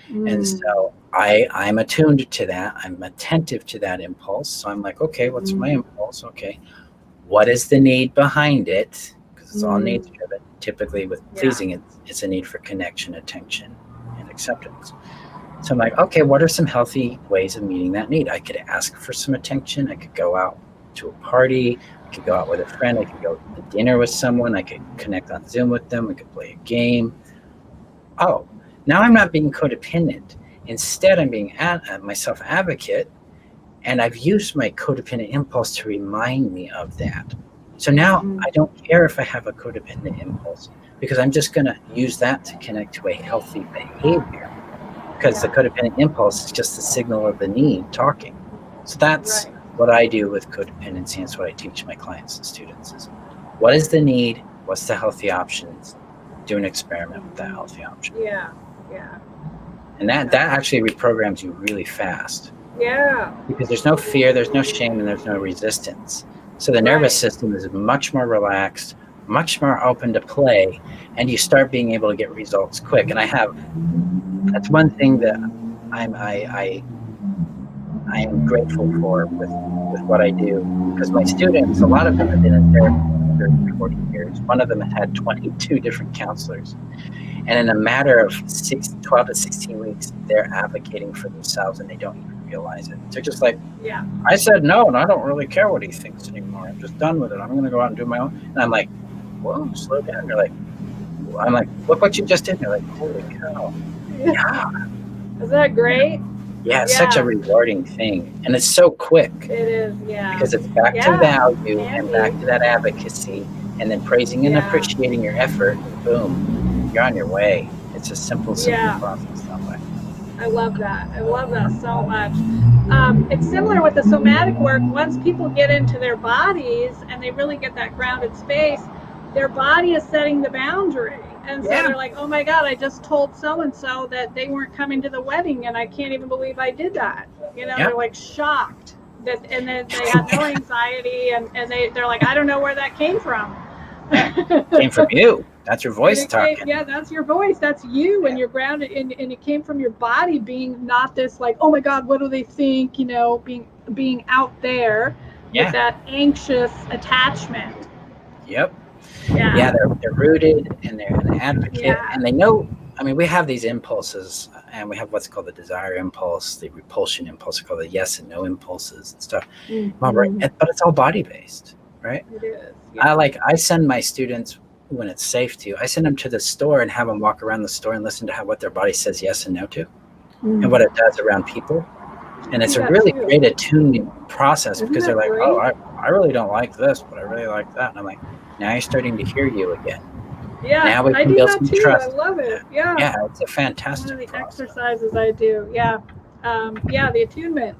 Speaker 2: And so I'm attuned to that. I'm attentive to that impulse. So I'm like, okay, what's my impulse? Okay, what is the need behind it? Because it's all needs driven. Typically with pleasing, it's a need for connection, attention, and acceptance. So I'm like, okay, what are some healthy ways of meeting that need? I could ask for some attention. I could go out to a party. I could go out with a friend. I could go to dinner with someone. I could connect on Zoom with them. We could play a game. Oh, now I'm not being codependent. Instead, I'm being my self-advocate, and I've used my codependent impulse to remind me of that. So now I don't care if I have a codependent impulse, because I'm just going to use that to connect to a healthy behavior, because the codependent impulse is just the signal of the need talking. So that's what I do with codependency, and it's what I teach my clients and students is, what is the need? What's the healthy options? Do an experiment with that healthy option.
Speaker 1: Yeah.
Speaker 2: And that actually reprograms you really fast.
Speaker 1: Yeah.
Speaker 2: Because there's no fear, there's no shame, and there's no resistance. So the nervous system is much more relaxed, much more open to play, and you start being able to get results quick. And that's one thing that I am grateful for with what I do, because my students, a lot of them have been in therapy for 30, 40 years. One of them has had 22 different counselors. And in a matter of 12 to 16 weeks, they're advocating for themselves and they don't even realize it. They're just like, I said no, and I don't really care what he thinks anymore. I'm just done with it. I'm going to go out and do my own. And I'm like, whoa, slow down. I'm like, look what you just did. They're like, holy cow. Yeah.
Speaker 1: Is that great?
Speaker 2: Yeah, it's such a rewarding thing. And it's so quick.
Speaker 1: It is, yeah.
Speaker 2: Because it's back to value and back to that advocacy, and then praising and appreciating your effort. Boom, you're on your way. It's a simple process that way.
Speaker 1: I love that. I love that so much. It's similar with the somatic work. Once people get into their bodies and they really get that grounded space, their body is setting the boundary. And so they're like, oh my God, I just told so-and-so that they weren't coming to the wedding and I can't even believe I did that. They're like shocked. And then they have no anxiety and they're like, I don't know where that came from.
Speaker 2: Came from you. That's your voice talking.
Speaker 1: Yeah, that's your voice. That's you, and you're grounded, and it came from your body being not this like, oh my God, what do they think? Being out there with that anxious attachment.
Speaker 2: Yep. Yeah, they're rooted and they're an advocate, and they know. I mean, we have these impulses, and we have what's called the desire impulse, the repulsion impulse, called the yes and no impulses and stuff. Mm-hmm. But it's all body based, right?
Speaker 1: It is. Yeah.
Speaker 2: I send my students, when it's safe to, I send them to the store and have them walk around the store and listen to what their body says yes and no to, and what it does around people. And it's a really great attuning process. Isn't because they're like, great? Oh, I really don't like this, but I really like that. And I'm like, now you're starting to hear you again.
Speaker 1: Yeah,
Speaker 2: now we can
Speaker 1: I do
Speaker 2: build
Speaker 1: that
Speaker 2: some
Speaker 1: too.
Speaker 2: trust.
Speaker 1: I love it. Yeah.
Speaker 2: Yeah, it's a fantastic
Speaker 1: one of the
Speaker 2: process.
Speaker 1: exercises I do. Yeah. The attunement.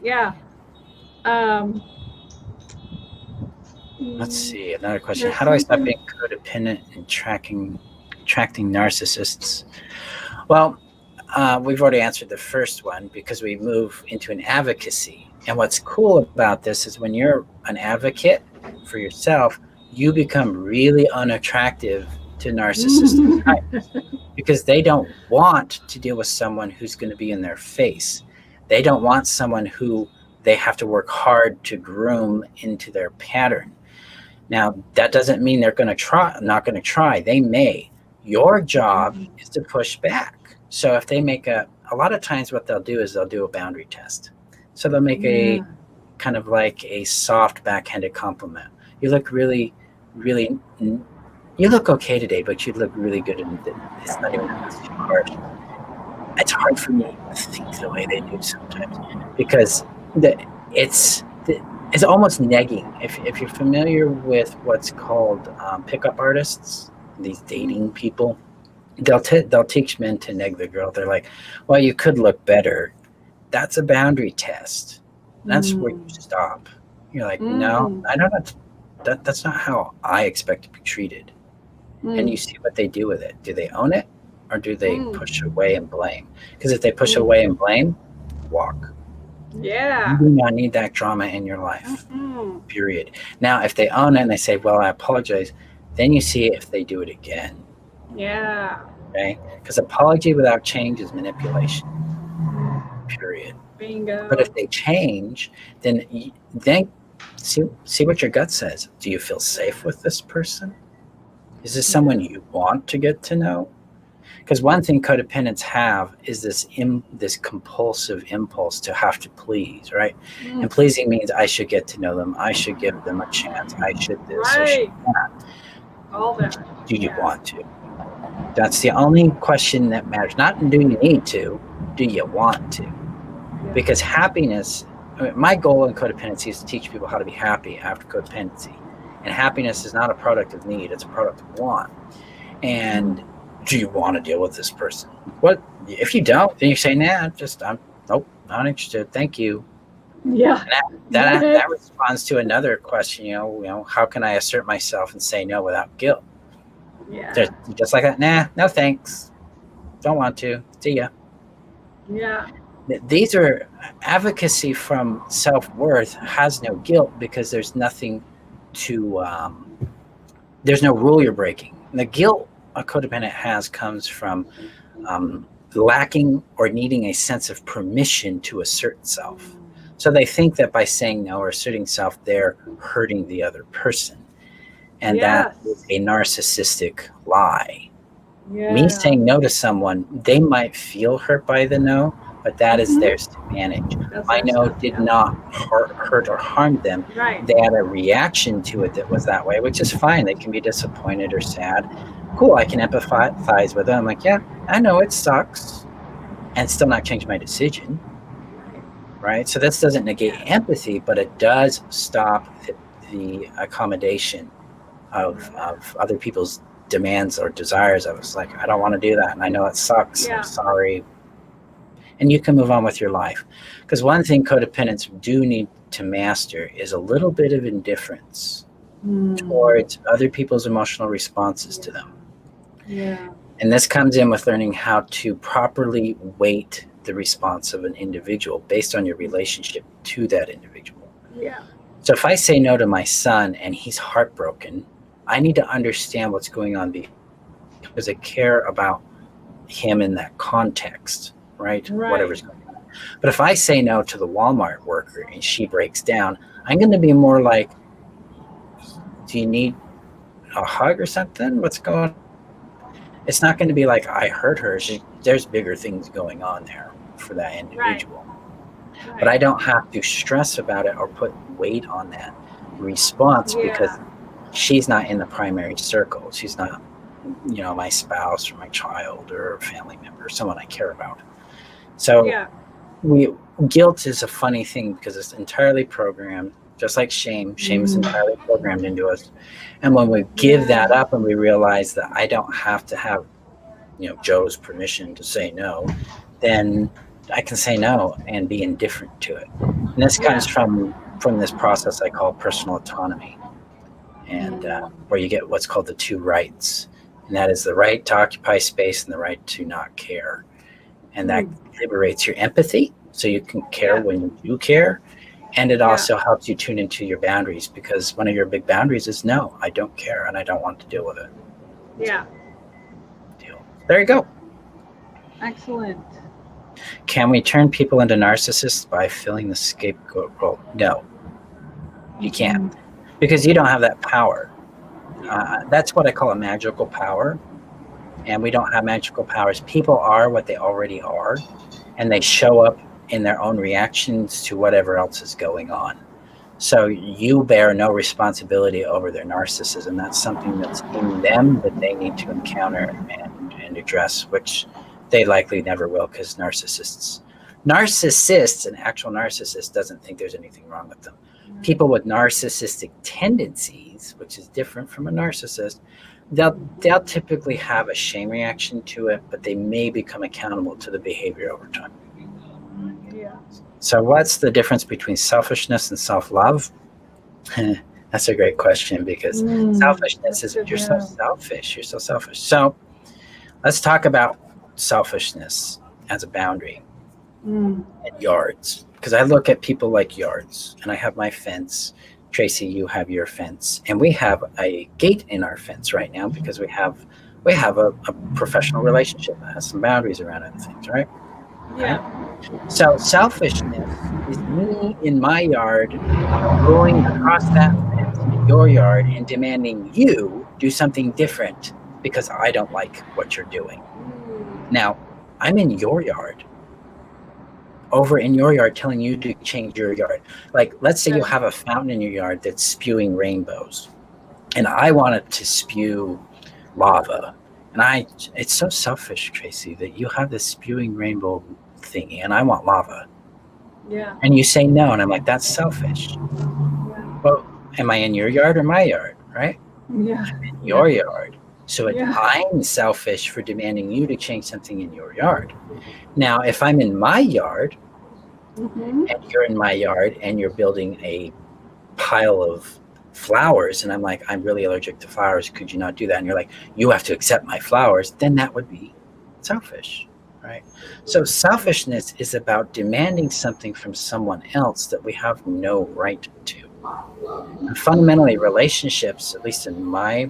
Speaker 1: Yeah.
Speaker 2: Let's see, another question. How do I stop being codependent and attracting narcissists? Well, we've already answered the first one, because we move into an advocacy. And what's cool about this is when you're an advocate for yourself, you become really unattractive to narcissistic types, because they don't want to deal with someone who's going to be in their face. They don't want someone who they have to work hard to groom into their pattern. Now, that doesn't mean they're going to try, not going to try. They may. Your job is to push back. So if they make a lot of times what they'll do is they'll do a boundary test. So they'll make a kind of like a soft backhanded compliment. You look really, really, you look okay today, but you look really good. And it's not even that too harsh. It's hard for me to think the way they do sometimes, because it's almost negging. If you're familiar with what's called pickup artists, these dating people, they'll teach men to neg the girl. They're like, well, you could look better. That's a boundary test. That's where you stop. You're like, no, I don't. That's not how I expect to be treated. And you see what they do with it. Do they own it, or do they push away and blame? Because if they push away and blame, walk.
Speaker 1: Yeah.
Speaker 2: You do not need that drama in your life. Period. Now, if they own it and they say, well, I apologize, then you see if they do it again.
Speaker 1: Yeah.
Speaker 2: Okay? Because apology without change is manipulation. Period.
Speaker 1: Bingo.
Speaker 2: But if they change, then see what your gut says. Do you feel safe with this person? Is this someone you want to get to know? Because one thing codependents have is this compulsive impulse to have to please, right? And pleasing means I should get to know them. I should give them a chance. I should this.
Speaker 1: Right.
Speaker 2: I should that.
Speaker 1: All that.
Speaker 2: Do you want to? That's the only question that matters. Not do you need to, do you want to? Because happiness, my goal in codependency is to teach people how to be happy after codependency. And happiness is not a product of need, it's a product of want. And do you want to deal with this person? What if you don't? Then you say, nah, nope, not interested. Thank you.
Speaker 1: Yeah.
Speaker 2: That responds to another question, how can I assert myself and say no without guilt?
Speaker 1: Yeah.
Speaker 2: Just like that, nah, no thanks. Don't want to. See ya.
Speaker 1: Yeah.
Speaker 2: These are advocacy from self-worth has no guilt because there's nothing to, there's no rule you're breaking. And the guilt a codependent has comes from lacking or needing a sense of permission to assert self. So they think that by saying no or asserting self, they're hurting the other person. And that is a narcissistic lie.
Speaker 1: Yeah.
Speaker 2: Me saying no to someone, they might feel hurt by the no, but that is theirs to manage. My no did not hurt or harm them.
Speaker 1: Right.
Speaker 2: They had a reaction to it that was that way, which is fine. They can be disappointed or sad. Cool, I can empathize with them. I'm like, yeah, I know it sucks, and still not change my decision. Right? So this doesn't negate empathy, but it does stop the accommodation of other people's demands or desires. I was like, I don't want to do that, and I know it sucks. I'm sorry. And you can move on with your life. Because one thing codependents do need to master is a little bit of indifference towards other people's emotional responses to them.
Speaker 1: Yeah.
Speaker 2: And this comes in with learning how to properly weight the response of an individual based on your relationship to that individual.
Speaker 1: Yeah.
Speaker 2: So if I say no to my son and he's heartbroken, I need to understand what's going on because I care about him in that context, right? Whatever's going on. But if I say no to the Walmart worker and she breaks down, I'm going to be more like, do you need a hug or something? What's going on? It's not going to be like I hurt her. There's bigger things going on there for that individual. Right. But I don't have to stress about it or put weight on that response because she's not in the primary circle. She's not, my spouse or my child or a family member, someone I care about. So guilt is a funny thing because it's entirely programmed, just like shame. Shame is entirely programmed into us. And when we give that up and we realize that I don't have to have, Joe's permission to say no, then I can say no and be indifferent to it. And this comes from this process I call personal autonomy, and where you get what's called the two rights. And that is the right to occupy space and the right to not care. And that liberates your empathy so you can care when you do care. And it also helps you tune into your boundaries because one of your big boundaries is no, I don't care and I don't want to deal with it.
Speaker 1: Yeah.
Speaker 2: There you go.
Speaker 1: Excellent.
Speaker 2: Can we turn people into narcissists by filling the scapegoat role? No, you can't because you don't have that power. That's what I call a magical power. And we don't have magical powers. People are what they already are, and they show up in their own reactions to whatever else is going on. So you bear no responsibility over their narcissism. That's something that's in them that they need to encounter and address, which they likely never will because narcissists, an actual narcissist doesn't think there's anything wrong with them. People with narcissistic tendencies, which is different from a narcissist, they'll typically have a shame reaction to it, but they may become accountable to the behavior over time.
Speaker 1: Yeah.
Speaker 2: So what's the difference between selfishness and self-love? That's a great question because selfishness is you're so selfish. You're so selfish. So let's talk about selfishness as a boundary and yards. Because I look at people like yards, and I have my fence. Tracy, you have your fence, and we have a gate in our fence right now because we have a professional relationship that has some boundaries around it and things, right?
Speaker 1: Yeah.
Speaker 2: Right? So selfishness is me in my yard going across that fence in your yard and demanding you do something different because I don't like what you're doing. Now, I'm in your yard. Over in your yard telling you to change your yard. Like, let's say you have a fountain in your yard that's spewing rainbows and I want it to spew lava. And it's so selfish, Tracy, that you have this spewing rainbow thingy and I want lava.
Speaker 1: Yeah.
Speaker 2: And you say no. And I'm like, that's selfish. Well, am I in your yard or my yard, right?
Speaker 1: Yeah.
Speaker 2: I'm in your yard. So I'm selfish for demanding you to change something in your yard. Now, if I'm in my yard
Speaker 1: Mm-hmm.
Speaker 2: and you're in my yard and you're building a pile of flowers, and I'm like, I'm really allergic to flowers, could you not do that? And you're like, you have to accept my flowers. Then that would be selfish, right? So selfishness is about demanding something from someone else that we have no right to. And fundamentally, relationships, at least in my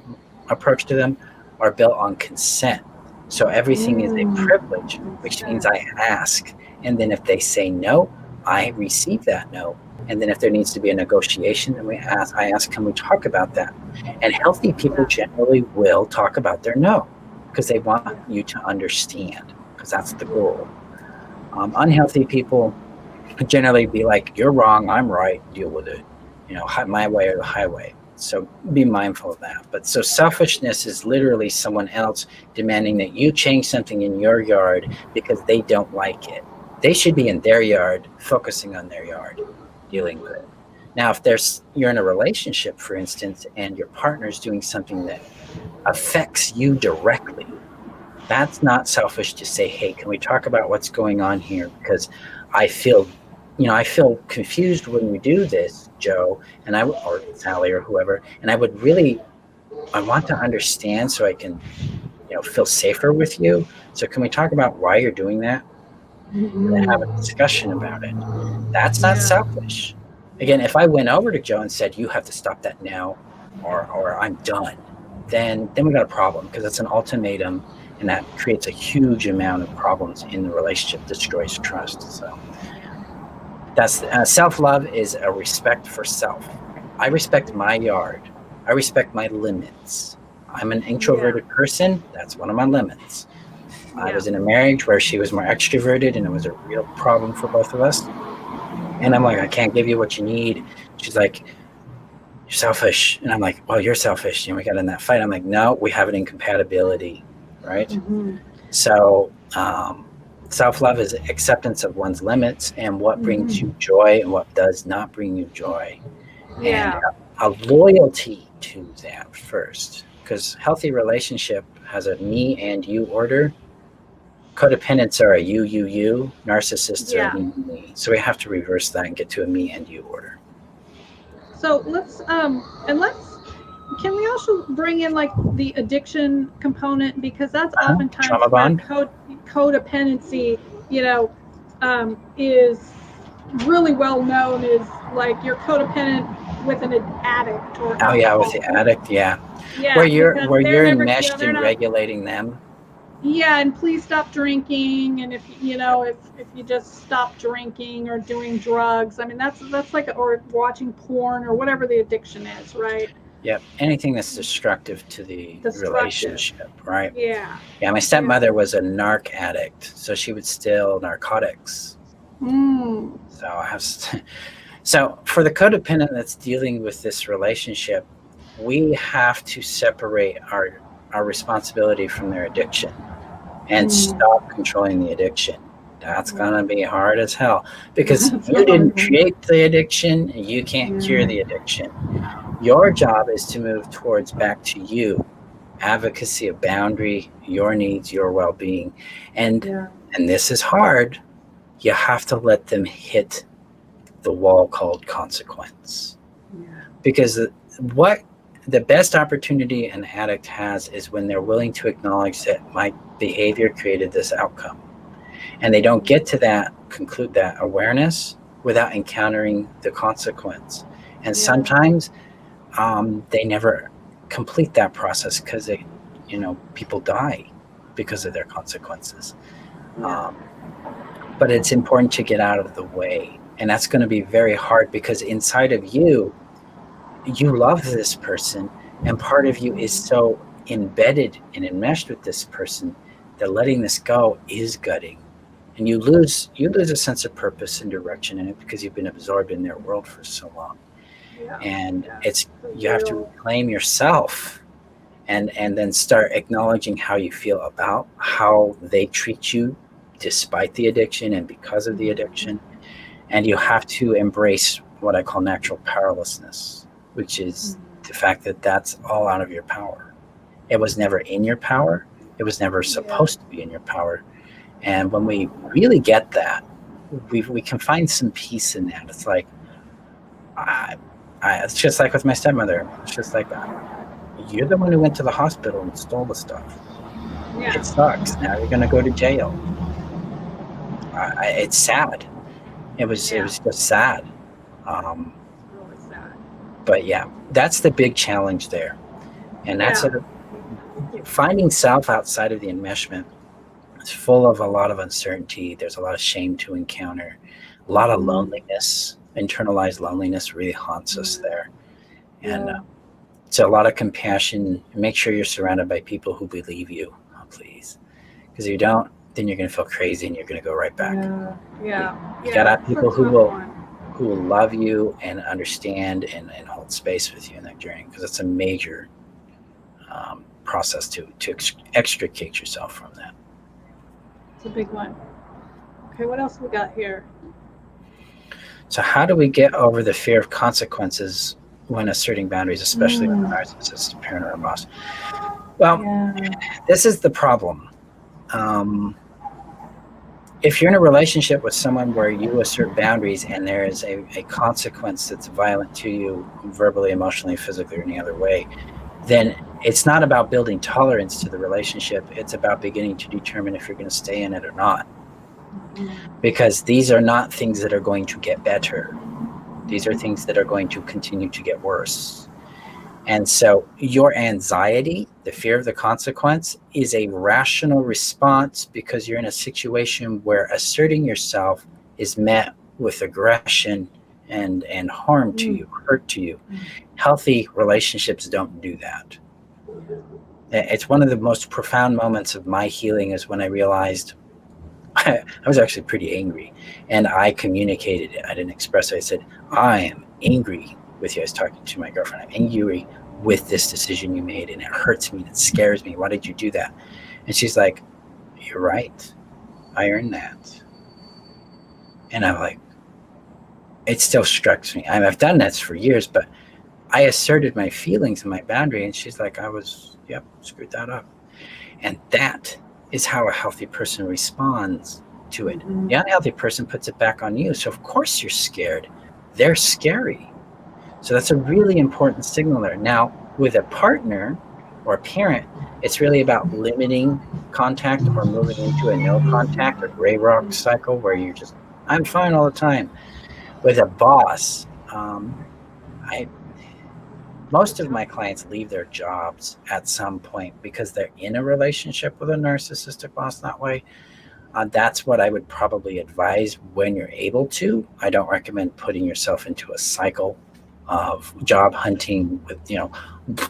Speaker 2: approach to them, are built on consent. So everything is a privilege, which means I ask. And then if they say no, I receive that no. And then if there needs to be a negotiation, then I ask, can we talk about that? And healthy people generally will talk about their no because they want you to understand, because that's the goal. Unhealthy people generally be like, you're wrong, I'm right, deal with it. My way or the highway. So be mindful of that. But so selfishness is literally someone else demanding that you change something in your yard because they don't like it. They should be in their yard, focusing on their yard, dealing with it. Now, if you're in a relationship, for instance, and your partner's doing something that affects you directly, that's not selfish to say, hey, can we talk about what's going on here? Because I feel confused when we do this, Joe, or Sally or whoever, and I want to understand so I can, feel safer with you. So can we talk about why you're doing that and then have a discussion about it? That's not selfish. Again, if I went over to Joe and said, you have to stop that now, or I'm done, then we got a problem, because it's an ultimatum, and that creates a huge amount of problems in the relationship, destroys trust. So that's self-love is a respect for self. I respect my yard. I respect my limits. I'm an introverted person. That's one of my limits. I was in a marriage where she was more extroverted, and it was a real problem for both of us. And I'm like, I can't give you what you need. She's like, you're selfish. And I'm like, well, you're selfish. We got in that fight. I'm like, no, we have an incompatibility, right?
Speaker 1: Mm-hmm.
Speaker 2: So self-love is acceptance of one's limits and what brings you joy and what does not bring you joy. And a loyalty to that first, because healthy relationship has a me and you order. Codependents are a you, narcissists are a me. So we have to reverse that and get to a me and you order.
Speaker 1: So can we also bring in like the addiction component, because that's oftentimes where codependency, is really well known as like you're codependent with an addict or
Speaker 2: with the addict, where you're enmeshed in regulating them.
Speaker 1: Yeah, and please stop drinking. And if you just stop drinking or doing drugs, I mean that's like, or watching porn or whatever the addiction is, right?
Speaker 2: Yep, anything that's destructive to the relationship, right?
Speaker 1: Yeah.
Speaker 2: Yeah, my stepmother was a narc addict, so she would steal narcotics. So for the codependent that's dealing with this relationship, we have to separate our responsibility from their addiction and stop controlling the addiction. That's gonna be hard as hell, because you didn't create the addiction and you can't cure the addiction. Your job is to move towards back to you, advocacy of boundary, your needs, your well-being. And this is hard. You have to let them hit the wall called consequence. Because the best opportunity an addict has is when they're willing to acknowledge that my behavior created this outcome. And they don't get to conclude that awareness without encountering the consequence. And sometimes they never complete that process because people die because of their consequences. But it's important to get out of the way. And that's going to be very hard, because inside of you love this person, and part of you is so embedded and enmeshed with this person that letting this go is gutting. And you lose a sense of purpose and direction in it because you've been absorbed in their world for so long. And you have to reclaim yourself and then start acknowledging how you feel about how they treat you despite the addiction and because of the addiction. And you have to embrace what I call natural powerlessness, which is the fact that that's all out of your power. It was never in your power. It was never supposed to be in your power. And when we really get that, we can find some peace in that. It's like, it's just like with my stepmother. It's just like, you're the one who went to the hospital and stole the stuff.
Speaker 1: Yeah.
Speaker 2: It sucks. Now you're going to go to jail. It's sad. It was just sad.
Speaker 1: Really sad.
Speaker 2: But yeah, that's the big challenge there. And that's finding self outside of the enmeshment. It's full of a lot of uncertainty. There's a lot of shame to encounter, a lot of loneliness. Internalized loneliness really haunts us there. And so a lot of compassion. Make sure you're surrounded by people who believe you, please. Because if you don't, then you're going to feel crazy and you're going to go right back.
Speaker 1: Yeah.
Speaker 2: You got to have people who will love you and understand and hold space with you in that journey, because it's a major process to extricate yourself from that.
Speaker 1: It's a big one. Okay, what else we got here?
Speaker 2: So how do we get over the fear of consequences when asserting boundaries, especially with a narcissistic parent or a boss? Well, this is the problem. If you're in a relationship with someone where you assert boundaries and there is a consequence that's violent to you, verbally, emotionally, physically, or any other way, then it's not about building tolerance to the relationship. It's about beginning to determine if you're going to stay in it or not. Because these are not things that are going to get better. These are things that are going to continue to get worse. And so your anxiety, the fear of the consequence, is a rational response because you're in a situation where asserting yourself is met with aggression and harm to you, hurt to you. Healthy relationships don't do that. It's one of the most profound moments of my healing is when I realized I was actually pretty angry, and I communicated it. I didn't express it. I said, I am angry with you. I was talking to my girlfriend. I'm angry with this decision you made, and it hurts me and it scares me. Why did you do that? And she's like, you're right. I earned that. And I'm like, it still strikes me. I've done that for years, but I asserted my feelings and my boundary, and she's like, screwed that up. And that is how a healthy person responds to it. The unhealthy person puts it back on you. So of course you're scared. They're scary. So that's a really important signal there. Now, with a partner or a parent, it's really about limiting contact or moving into a no contact or gray rock cycle where you're just, I'm fine all the time. With a boss, most of my clients leave their jobs at some point because they're in a relationship with a narcissistic boss that way. That's what I would probably advise when you're able to. I don't recommend putting yourself into a cycle of job hunting with,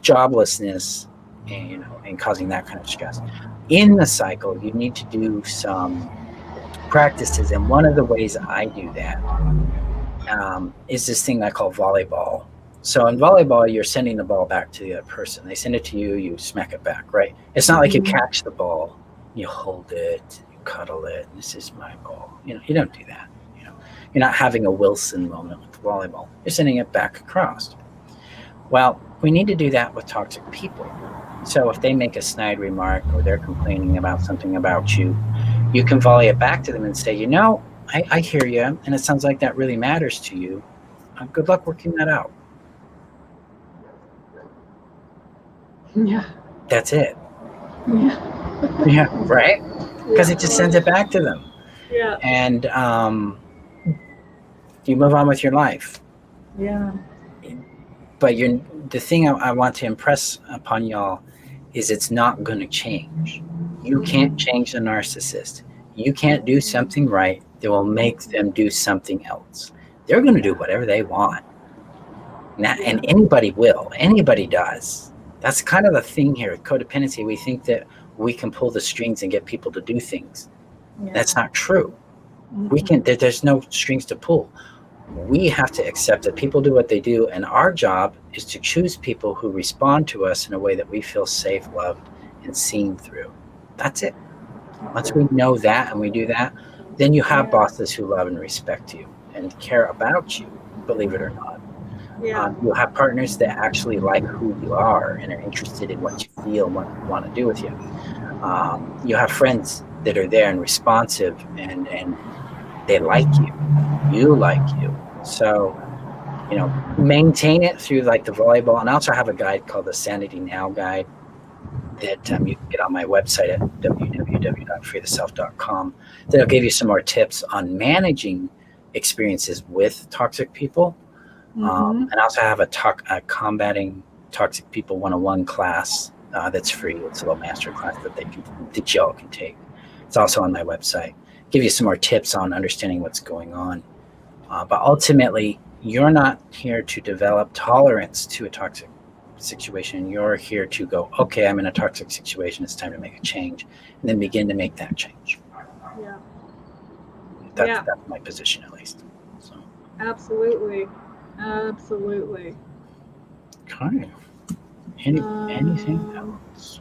Speaker 2: joblessness and causing that kind of stress. In the cycle, you need to do some practices. And one of the ways I do that is this thing I call volleyball. So in volleyball, you're sending the ball back to the other person. They send it to you, you smack it back, right? It's not like you catch the ball, you hold it, you cuddle it, this is my ball. You don't do that. You're not having a Wilson moment with volleyball. You're sending it back across. Well, we need to do that with toxic people. So if they make a snide remark or they're complaining about something about you, you can volley it back to them and say, I hear you, and it sounds like that really matters to you. Good luck working that out.
Speaker 1: Yeah.
Speaker 2: That's it.
Speaker 1: Yeah.
Speaker 2: Yeah, right? Because it just sends it back to them.
Speaker 1: Yeah.
Speaker 2: And you move on with your life.
Speaker 1: Yeah.
Speaker 2: But the thing I want to impress upon y'all is it's not going to change. You can't change the narcissist. You can't do something right that will make them do something else. They're going to do whatever they want. And anybody will. Anybody does. That's kind of the thing here with codependency. We think that we can pull the strings and get people to do things. Yeah. That's not true. There's no strings to pull. We have to accept that people do what they do, and our job is to choose people who respond to us in a way that we feel safe, loved, and seen through. That's it. Once we know that and we do that, then you have bosses who love and respect you and care about you, believe it or not.
Speaker 1: Yeah.
Speaker 2: You'll have partners that actually like who you are and are interested in what you feel and what you want to do with you. You'll have friends that are there and responsive and They like you. You like you. So, maintain it through like the volleyball. And I also have a guide called the Sanity Now guide that you can get on my website at www.freetheself.com. That'll give you some more tips on managing experiences with toxic people. And I also have a combating toxic people 101 class that's free. It's a little master class that y'all can take. It's also on my website. Give you some more tips on understanding what's going on. But ultimately, you're not here to develop tolerance to a toxic situation. You're here to go, okay, I'm in a toxic situation. It's time to make a change, and then begin to make that change.
Speaker 1: Yeah.
Speaker 2: That's my position, at least. So.
Speaker 1: Absolutely.
Speaker 2: Okay. Anything else?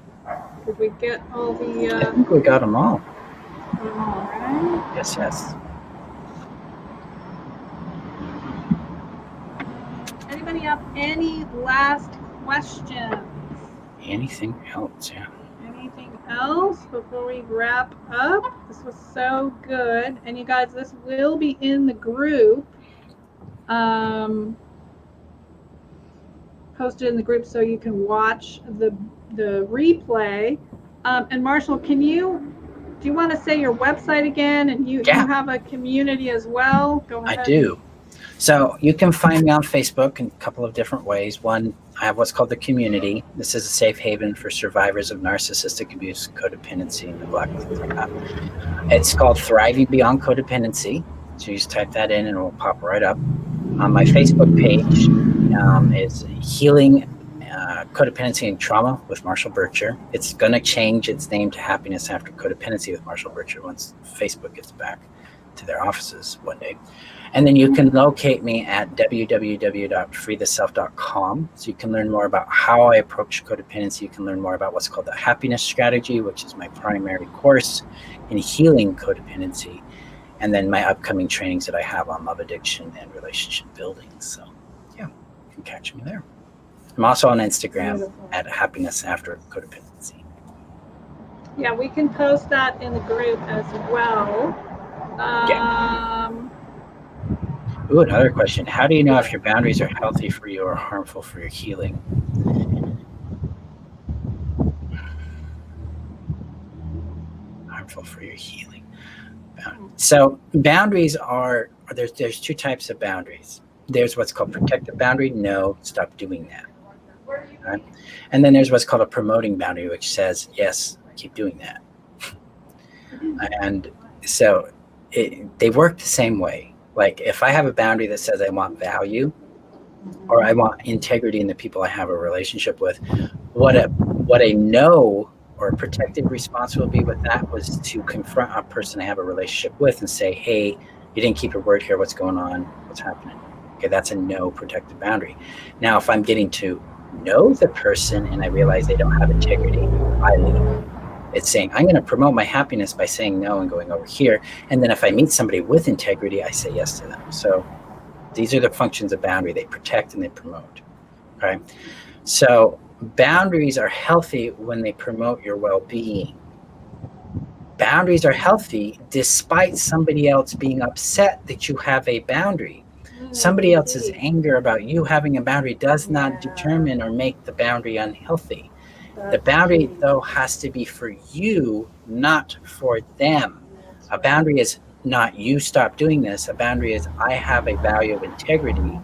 Speaker 1: Did we get all the?
Speaker 2: I think we got them all.
Speaker 1: All right.
Speaker 2: Yes.
Speaker 1: Anybody have any last questions?
Speaker 2: Anything else? Yeah.
Speaker 1: Anything else before we wrap up? This was so good. And you guys, this will be in the group. Posted in the group so you can watch the replay. And Marshall, do you want to say your website again? And you have a community as well? Go ahead.
Speaker 2: I do. So you can find me on Facebook in a couple of different ways. One, I have what's called the community. This is a safe haven for survivors of narcissistic abuse, codependency, neglect, things like that. It's called Thriving Beyond Codependency. So you just type that in and it will pop right up. My Facebook page is Healing Codependency and Trauma with Marshall Burtcher. It's going to change its name to Happiness After Codependency with Marshall Burtcher once Facebook gets back to their offices one day. And then you can locate me at www.freetheself.com. So you can learn more about how I approach codependency. You can learn more about what's called the happiness strategy, which is my primary course in healing codependency. And then my upcoming trainings that I have on love addiction and relationship building. So yeah, you can catch me there. I'm also on Instagram at Happiness After Codependency.
Speaker 1: Yeah, we can post that in the group as well.
Speaker 2: Ooh, another question. How do you know if your boundaries are healthy for you or harmful for your healing? Harmful for your healing. So boundaries there's two types of boundaries. There's what's called protective boundary. No, stop doing that. Right? And then there's what's called a promoting boundary, which says, yes, keep doing that. And so they work the same way. Like if I have a boundary that says I want value or I want integrity in the people I have a relationship with, what a no or a protective response will be with that was to confront a person I have a relationship with and say, hey, you didn't keep your word here. What's going on? What's happening? Okay, that's a no protective boundary. Now, if I'm getting to know the person and I realize they don't have integrity, I leave. It's saying, I'm going to promote my happiness by saying no and going over here. And then if I meet somebody with integrity, I say yes to them. So these are the functions of boundary. They protect and they promote. Okay. So boundaries are healthy when they promote your well-being. Boundaries are healthy despite somebody else being upset that you have a boundary. Somebody else's anger about you having a boundary does not determine or make the boundary unhealthy. The boundary, though, has to be for you, not for them. A boundary is not you stop doing this. A boundary is I have a value of integrity.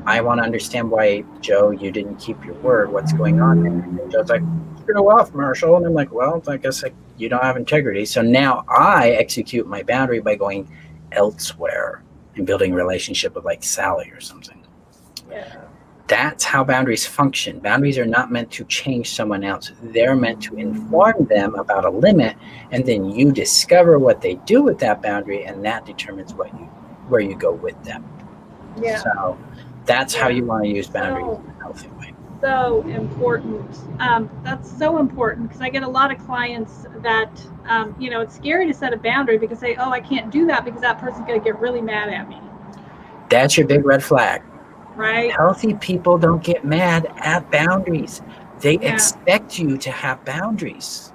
Speaker 2: I want to understand why, Joe, you didn't keep your word. What's going on? And Joe's like, screw off, Marshall. And I'm like, well, I guess you don't have integrity. So now I execute my boundary by going elsewhere and building a relationship with like Sally or something.
Speaker 1: Yeah.
Speaker 2: That's how boundaries function. Boundaries are not meant to change someone else. They're meant to inform them about a limit, and then you discover what they do with that boundary, and that determines where you go with them.
Speaker 1: Yeah.
Speaker 2: So that's how you want to use boundaries in a healthy way.
Speaker 1: So important. That's so important because I get a lot of clients that, it's scary to set a boundary because they, I can't do that because that person's going to get really mad at me.
Speaker 2: That's your big red flag.
Speaker 1: Right.
Speaker 2: Healthy people don't get mad at boundaries. They expect you to have boundaries.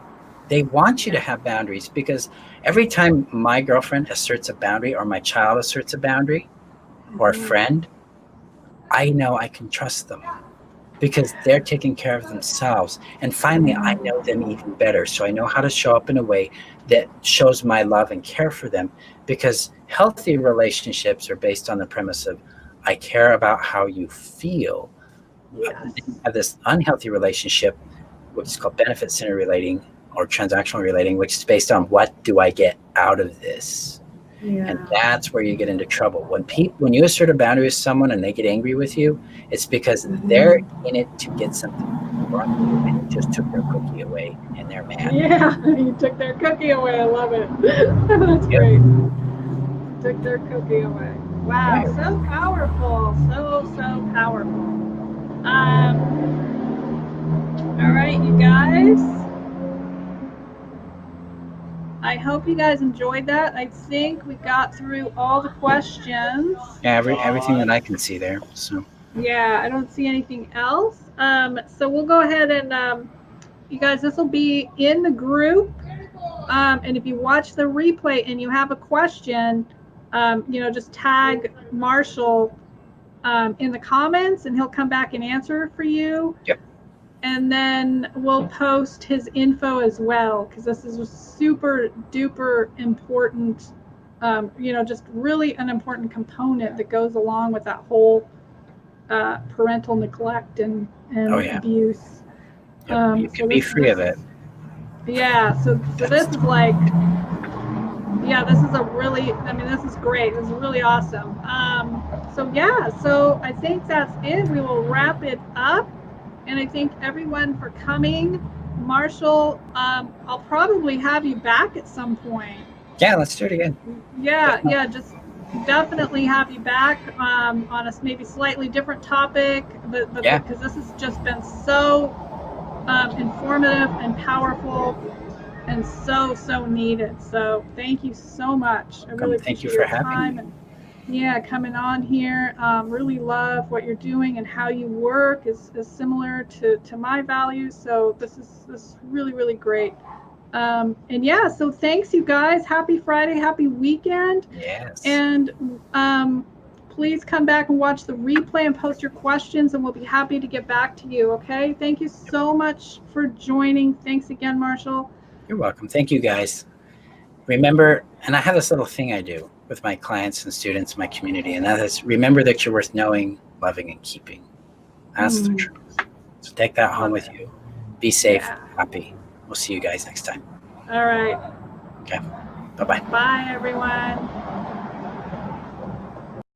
Speaker 2: They want you to have boundaries, because every time my girlfriend asserts a boundary, or my child asserts a boundary, or a friend, I know I can trust them because they're taking care of themselves. And finally, I know them even better. So I know how to show up in a way that shows my love and care for them, because healthy relationships are based on the premise of I care about how you feel.
Speaker 1: Yes.
Speaker 2: Then you have this unhealthy relationship, which is called benefit centered relating or transactional relating, which is based on what do I get out of this?
Speaker 1: Yeah.
Speaker 2: And that's where you get into trouble. When you assert a boundary with someone and they get angry with you, it's because they're in it to get something from you, and you just took their cookie away and they're mad.
Speaker 1: Yeah, you took their cookie away. I love it. That's
Speaker 2: Yep.
Speaker 1: great. Took their cookie away. Wow,
Speaker 2: Right.
Speaker 1: so powerful. So powerful. All right, you guys. I hope you guys enjoyed that. I think we got through all the questions.
Speaker 2: Yeah, everything that I can see there. So
Speaker 1: Yeah, I don't see anything else. So we'll go ahead and you guys, this will be in the group. And if you watch the replay and you have a question, just tag Marshall in the comments, and he'll come back and answer for you.
Speaker 2: Yep.
Speaker 1: And then we'll post his info as well, because this is a super duper important, just really an important component that goes along with that whole parental neglect and abuse.
Speaker 2: Yep. You can be free of it.
Speaker 1: Yeah, so this is like, yeah, this is this is great. This is really awesome. So I think that's it. We will wrap it up. And I thank everyone for coming. Marshall, I'll probably have you back at some point.
Speaker 2: Yeah, let's do it again.
Speaker 1: Yeah, just definitely have you back on a maybe slightly different topic, but because this has just been so informative and powerful and so needed. So thank you so much. I really appreciate your time and coming on here. Really love what you're doing, and how you work is similar to my values. So this is really great. So thanks, you guys. Happy Friday, happy weekend.
Speaker 2: Yes.
Speaker 1: And please come back and watch the replay and post your questions, and we'll be happy to get back to you. Okay. Thank you so much for joining. Thanks again, Marshall.
Speaker 2: You're welcome. Thank you, guys. Remember, and I have this little thing I do with my clients and students, my community, and that is, remember that you're worth knowing, loving, and keeping. That's the truth. So take that home with you. Be safe, happy. We'll see you guys next time.
Speaker 1: All right.
Speaker 2: Okay. Bye-bye.
Speaker 1: Bye, everyone.